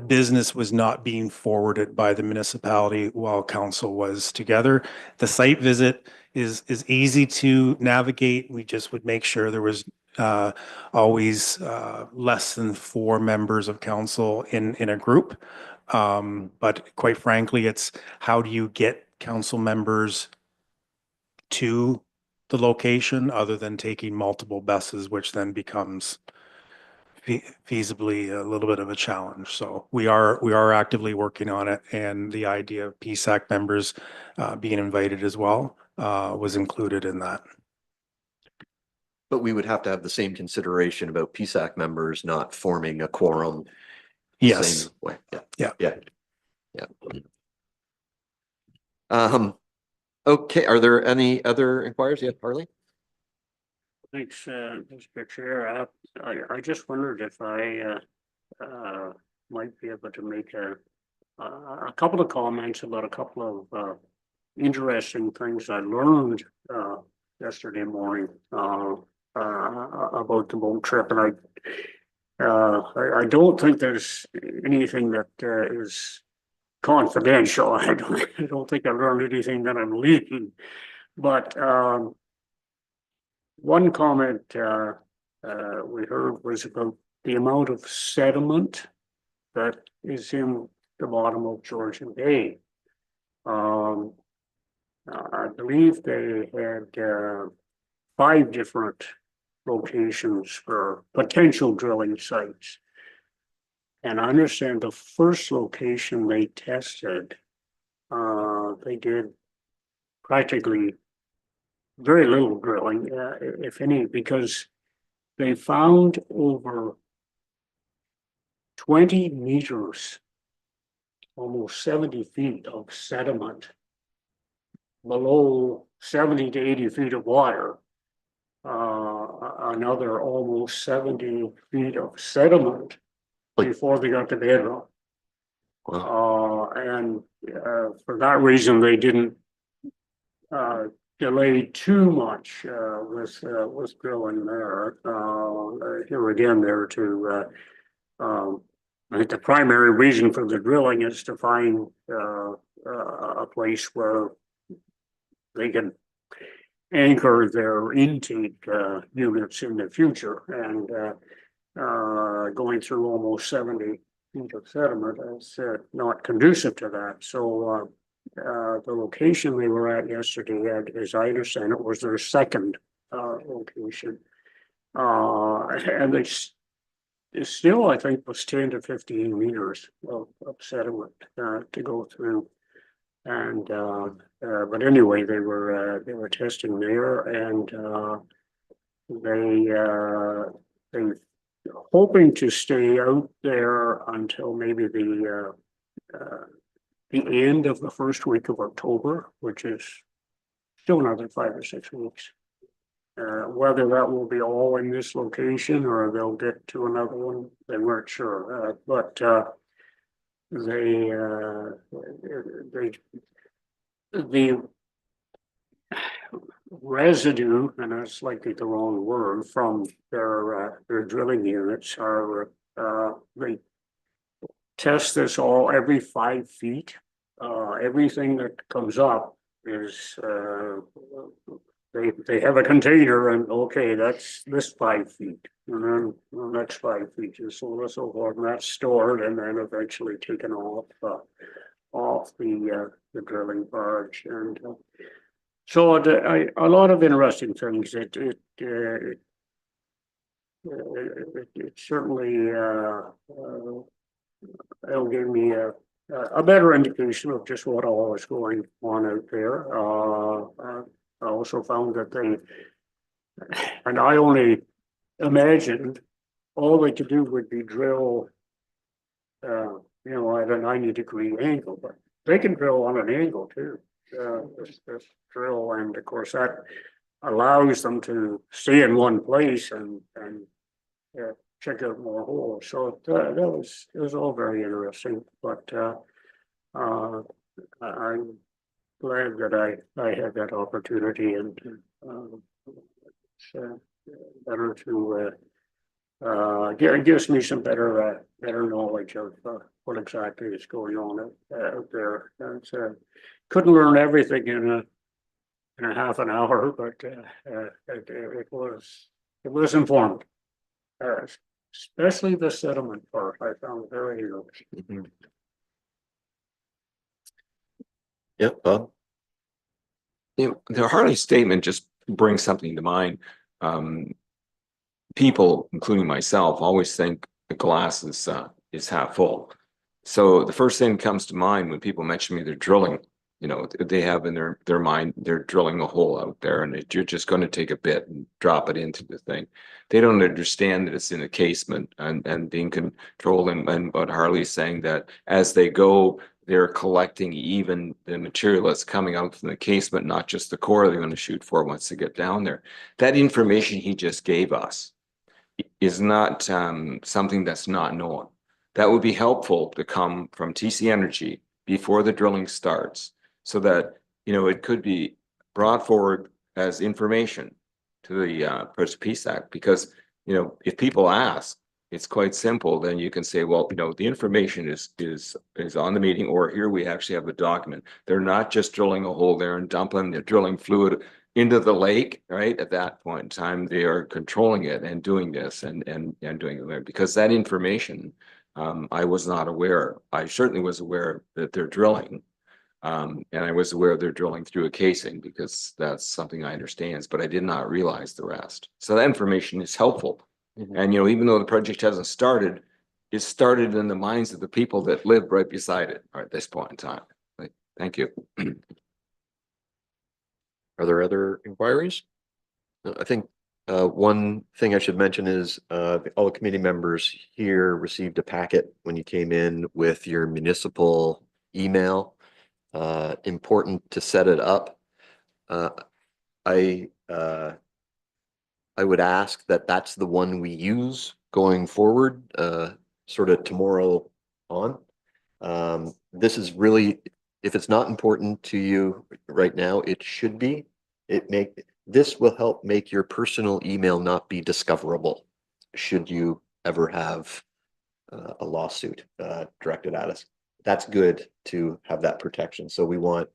business was not being forwarded by the municipality while council was together. The site visit is easy to navigate. We just would make sure there was always less than 4 members of council in a group. But quite frankly, it's how do you get council members to the location other than taking multiple buses, which then becomes feasibly a little bit of a challenge. So we are actively working on it, and the idea of PSAC members being invited as well was included in that. But we would have to have the same consideration about PSAC members not forming a quorum. Yes. Same way. Yeah. Yeah. Okay, are there any other inquiries? Yeah, Harley? Thanks, Mr. Chair. I just wondered if I might be able to make a couple of comments about a couple of interesting things I learned yesterday morning about the boat trip, and I don't think there's anything that is confidential. I don't think I learned anything that I'm leaking, but one comment we heard was about the amount of sediment that is in the bottom of Georgian Bay. I believe they had 5 different locations for potential drilling sites. And I understand the first location they tested, they did practically very little drilling, if any, because they found over 20 meters, almost 70 feet of sediment below 70 to 80 feet of water. Another almost 70 feet of sediment before they got to bedrock. And for that reason, they didn't delay too much with drilling there. Here again, there to I think the primary reason for the drilling is to find a place where they can anchor their intake units in the future, and going through almost 70 feet of sediment is not conducive to that. So the location they were at yesterday, as I understand it, was their second location, and they still, I think, was 10 to 15 meters of sediment to go through. And but anyway, they were testing there, and they hoping to stay out there until maybe the end of the first week of October, which is still another 5 or 6 weeks. Whether that will be all in this location or they'll get to another one, they weren't sure. But the residue, and that's likely the wrong word, from their drilling units are they test this all every 5 feet. Everything that comes up is they have a container, and okay, that's this 5 feet, and then the next 5 feet, and so on and so forth, and that's stored and then eventually taken off the drilling barge. And so a lot of interesting things. It certainly it'll give me a better indication of just what all is going on out there. I also found that and I only imagined all they could do would be drill, at a 90-degree angle, but they can drill on an angle too. This drill, and of course that allows them to stay in one place and check out more holes. So it was all very interesting. But I'm glad that I had that opportunity, and it's better to it gives me some better knowledge of what exactly is going on out there. And couldn't learn everything in a half an hour, but it was informative. Especially the sediment part, I found very interesting. Yep, Bob. The Harley statement just brings something to mind. People, including myself, always think the glass is half full. So the first thing that comes to mind when people mention me, they're drilling. They have in their mind, they're drilling a hole out there, and you're just going to take a bit and drop it into the thing. They don't understand that it's in a casement and being controlled. And what Harley's saying, that as they go, they're collecting even the material that's coming out from the casement, not just the core they're going to shoot for once they get down there. That information he just gave us is not something that's not known. That would be helpful to come from TC Energy before the drilling starts, so that it could be brought forward as information to the First Peace Act. Because if people ask, it's quite simple. Then you can say, well, the information is on the meeting, or here we actually have a document. They're not just drilling a hole there and dumping, they're drilling fluid into the lake, right? At that point in time, they are controlling it and doing this and doing it there, because that information, I was not aware. I certainly was aware that they're drilling. And I was aware they're drilling through a casing, because that's something I understand, but I did not realize the rest. So that information is helpful. And, even though the project hasn't started, it started in the minds of the people that live right beside it at this point in time. Thank you. Are there other inquiries? I think one thing I should mention is all the committee members here received a packet when you came in with your municipal email. Important to set it up. I would ask that that's the one we use going forward, sort of tomorrow on. This is really, if it's not important to you right now, it should be. This will help make your personal email not be discoverable should you ever have a lawsuit directed at us. That's good to have that protection. So we want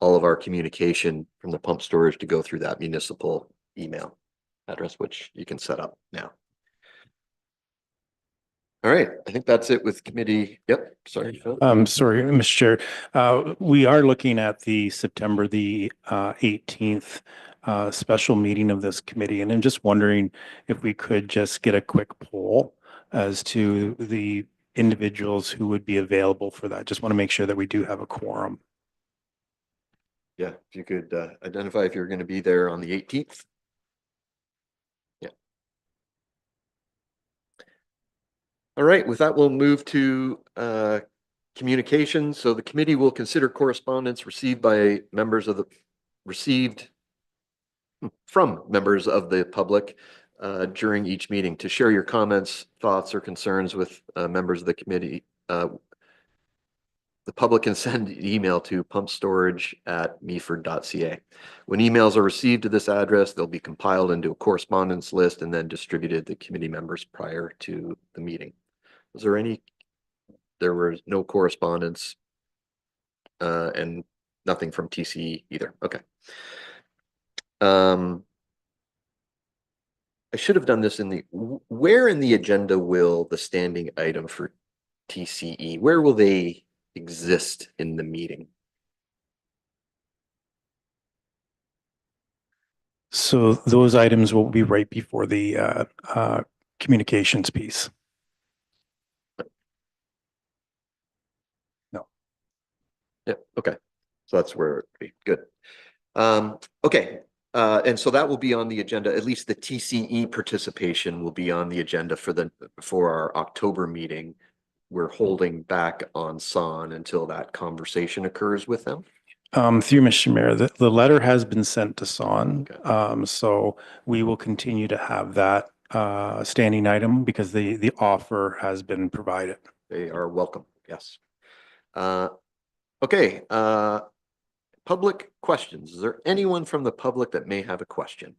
all of our communication from the pump storage to go through that municipal email address, which you can set up now. All right, I think that's it with committee. Yep, sorry, Phil. Sorry, Mr. Chair. We are looking at the September the 18th special meeting of this committee, and I'm just wondering if we could just get a quick poll as to the individuals who would be available for that. Just want to make sure that we do have a quorum. Yeah, if you could identify if you're going to be there on the 18th. Yeah. All right, with that, we'll move to communications. So the committee will consider correspondence received from members of the public during each meeting. To share your comments, thoughts, or concerns with members of the committee, the public can send an email to pumpstorage@meaford.ca. When emails are received to this address, they'll be compiled into a correspondence list and then distributed to committee members prior to the meeting. Was there any? There was no correspondence and nothing from TCE either. Okay. I should have done this where in the agenda will the standing item for TCE, where will they exist in the meeting? So those items will be right before the communications piece. No. Yeah, okay. So that's where it'd be good. Okay. And so that will be on the agenda, at least the TCE participation will be on the agenda for our October meeting. We're holding back on SON until that conversation occurs with them. Through Mr. Mayor, the letter has been sent to SON. Okay. So we will continue to have that standing item because the offer has been provided. They are welcome. Yes. Okay. Public questions. Is there anyone from the public that may have a question?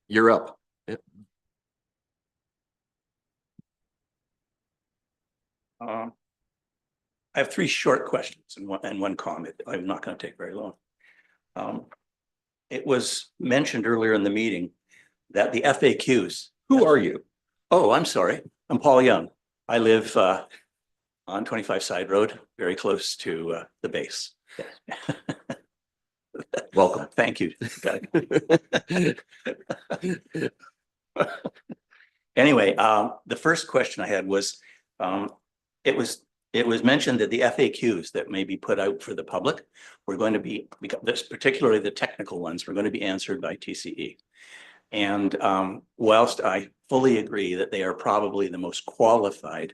You're up. Yep. I have three short questions and one comment. I'm not going to take very long. It was mentioned earlier in the meeting that the FAQs. Who are you? Oh, I'm sorry. I'm Paul Young. I live on 25 Side Road, very close to the base. Welcome. Thank you. Got it. Anyway, the first question I had was, it was mentioned that the FAQs that may be put out for the public were going to be, this particularly the technical ones, were going to be answered by TCE. And whilst I fully agree that they are probably the most qualified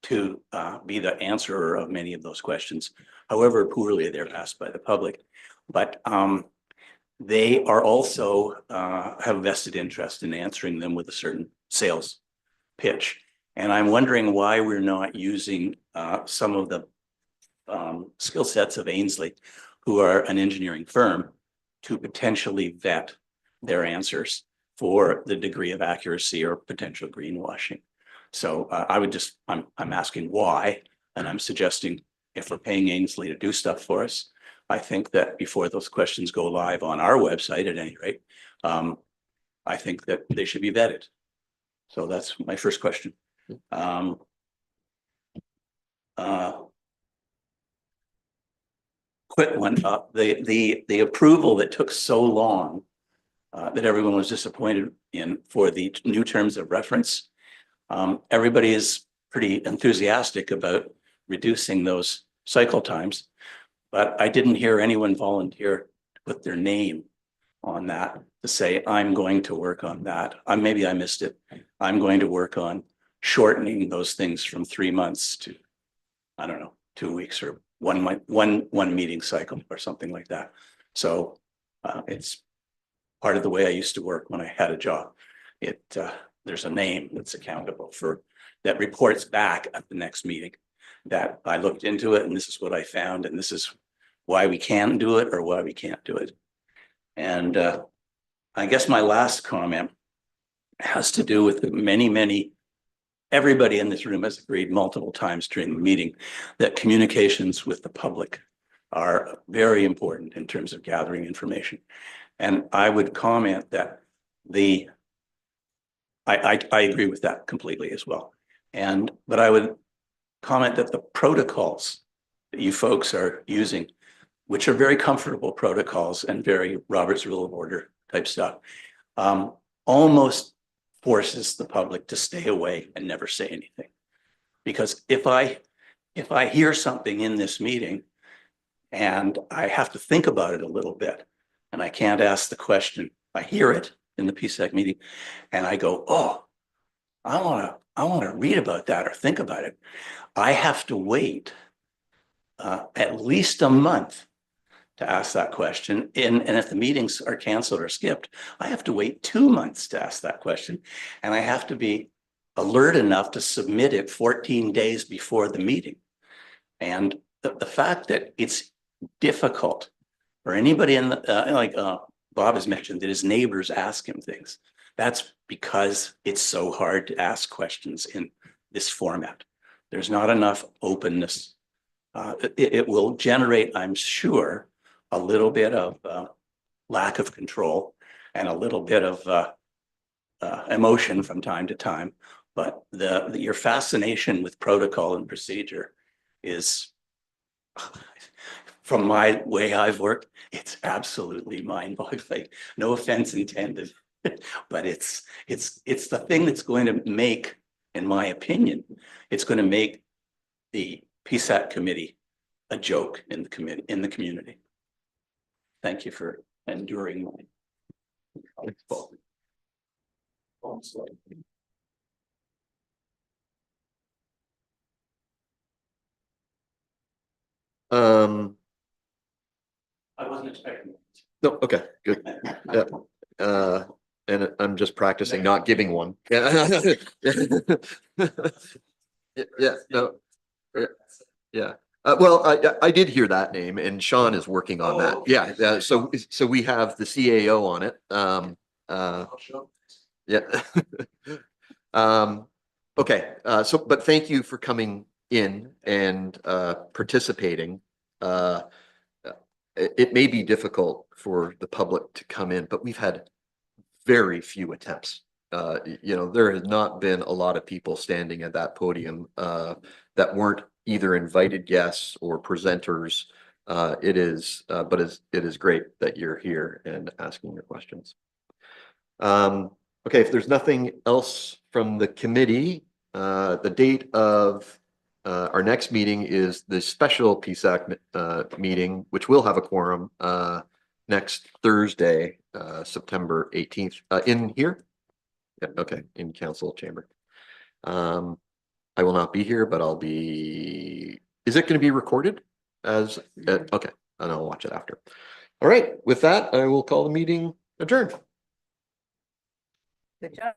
to be the answerer of many of those questions, however poorly they're asked by the public, but they are also have vested interest in answering them with a certain sales pitch. And I'm wondering why we're not using some of the skill sets of Ainsley, who are an engineering firm, to potentially vet their answers for the degree of accuracy or potential greenwashing. So I would just, I'm asking why, and I'm suggesting if we're paying Ainsley to do stuff for us, I think that before those questions go live on our website at any rate, I think that they should be vetted. So that's my first question. Quick one, the approval that took so long that everyone was disappointed in for the new terms of reference. Everybody is pretty enthusiastic about reducing those cycle times, but I didn't hear anyone volunteer to put their name on that to say, I'm going to work on that. Maybe I missed it. I'm going to work on shortening those things from 3 months to, I don't know, 2 weeks or 1 month, one meeting cycle or something like that. So it's part of the way I used to work when I had a job. There's a name that's accountable for, that reports back at the next meeting, that I looked into it and this is what I found and this is why we can do it or why we can't do it. And I guess my last comment has to do with the everybody in this room has agreed multiple times during the meeting that communications with the public are very important in terms of gathering information. And I would comment that I agree with that completely as well. But I would comment that the protocols that you folks are using, which are very comfortable protocols and very Robert's Rule of Order type stuff, almost forces the public to stay away and never say anything. Because if I hear something in this meeting and I have to think about it a little bit and I can't ask the question, I hear it in the PSEC meeting and I go, oh, I want to read about that or think about it. I have to wait at least a month to ask that question. And if the meetings are canceled or skipped, I have to wait 2 months to ask that question. And I have to be alert enough to submit it 14 days before the meeting. And the fact that it's difficult for anybody in the, Bob has mentioned that his neighbors ask him things. That's because it's so hard to ask questions in this format. There's not enough openness. It will generate, I'm sure, a little bit of lack of control and a little bit of emotion from time to time. But your fascination with protocol and procedure is, from my way I've worked, it's absolutely mind-boggling. No offense intended, but it's the thing that's going to make, in my opinion, it's going to make the PSAC committee a joke in the community. Thank you for enduring my. I wasn't expecting it. No, okay, good. Yeah. And I'm just practicing not giving one. Yeah. Yeah, no. Yeah. Well, I did hear that name and Sean is working on that. Yeah. So we have the CAO on it. Yeah. Okay. But thank you for coming in and participating. It may be difficult for the public to come in, but we've had very few attempts. There has not been a lot of people standing at that podium that weren't either invited guests or presenters. It is great that you're here and asking your questions. Okay, if there's nothing else from the committee, the date of our next meeting is the special PSAC meeting, which will have a quorum next Thursday, September 18th, in here. Yeah, okay, in council chamber. I will not be here, but I'll be, is it going to be recorded as, okay, and I'll watch it after. All right, with that, I will call the meeting adjourned. Good job.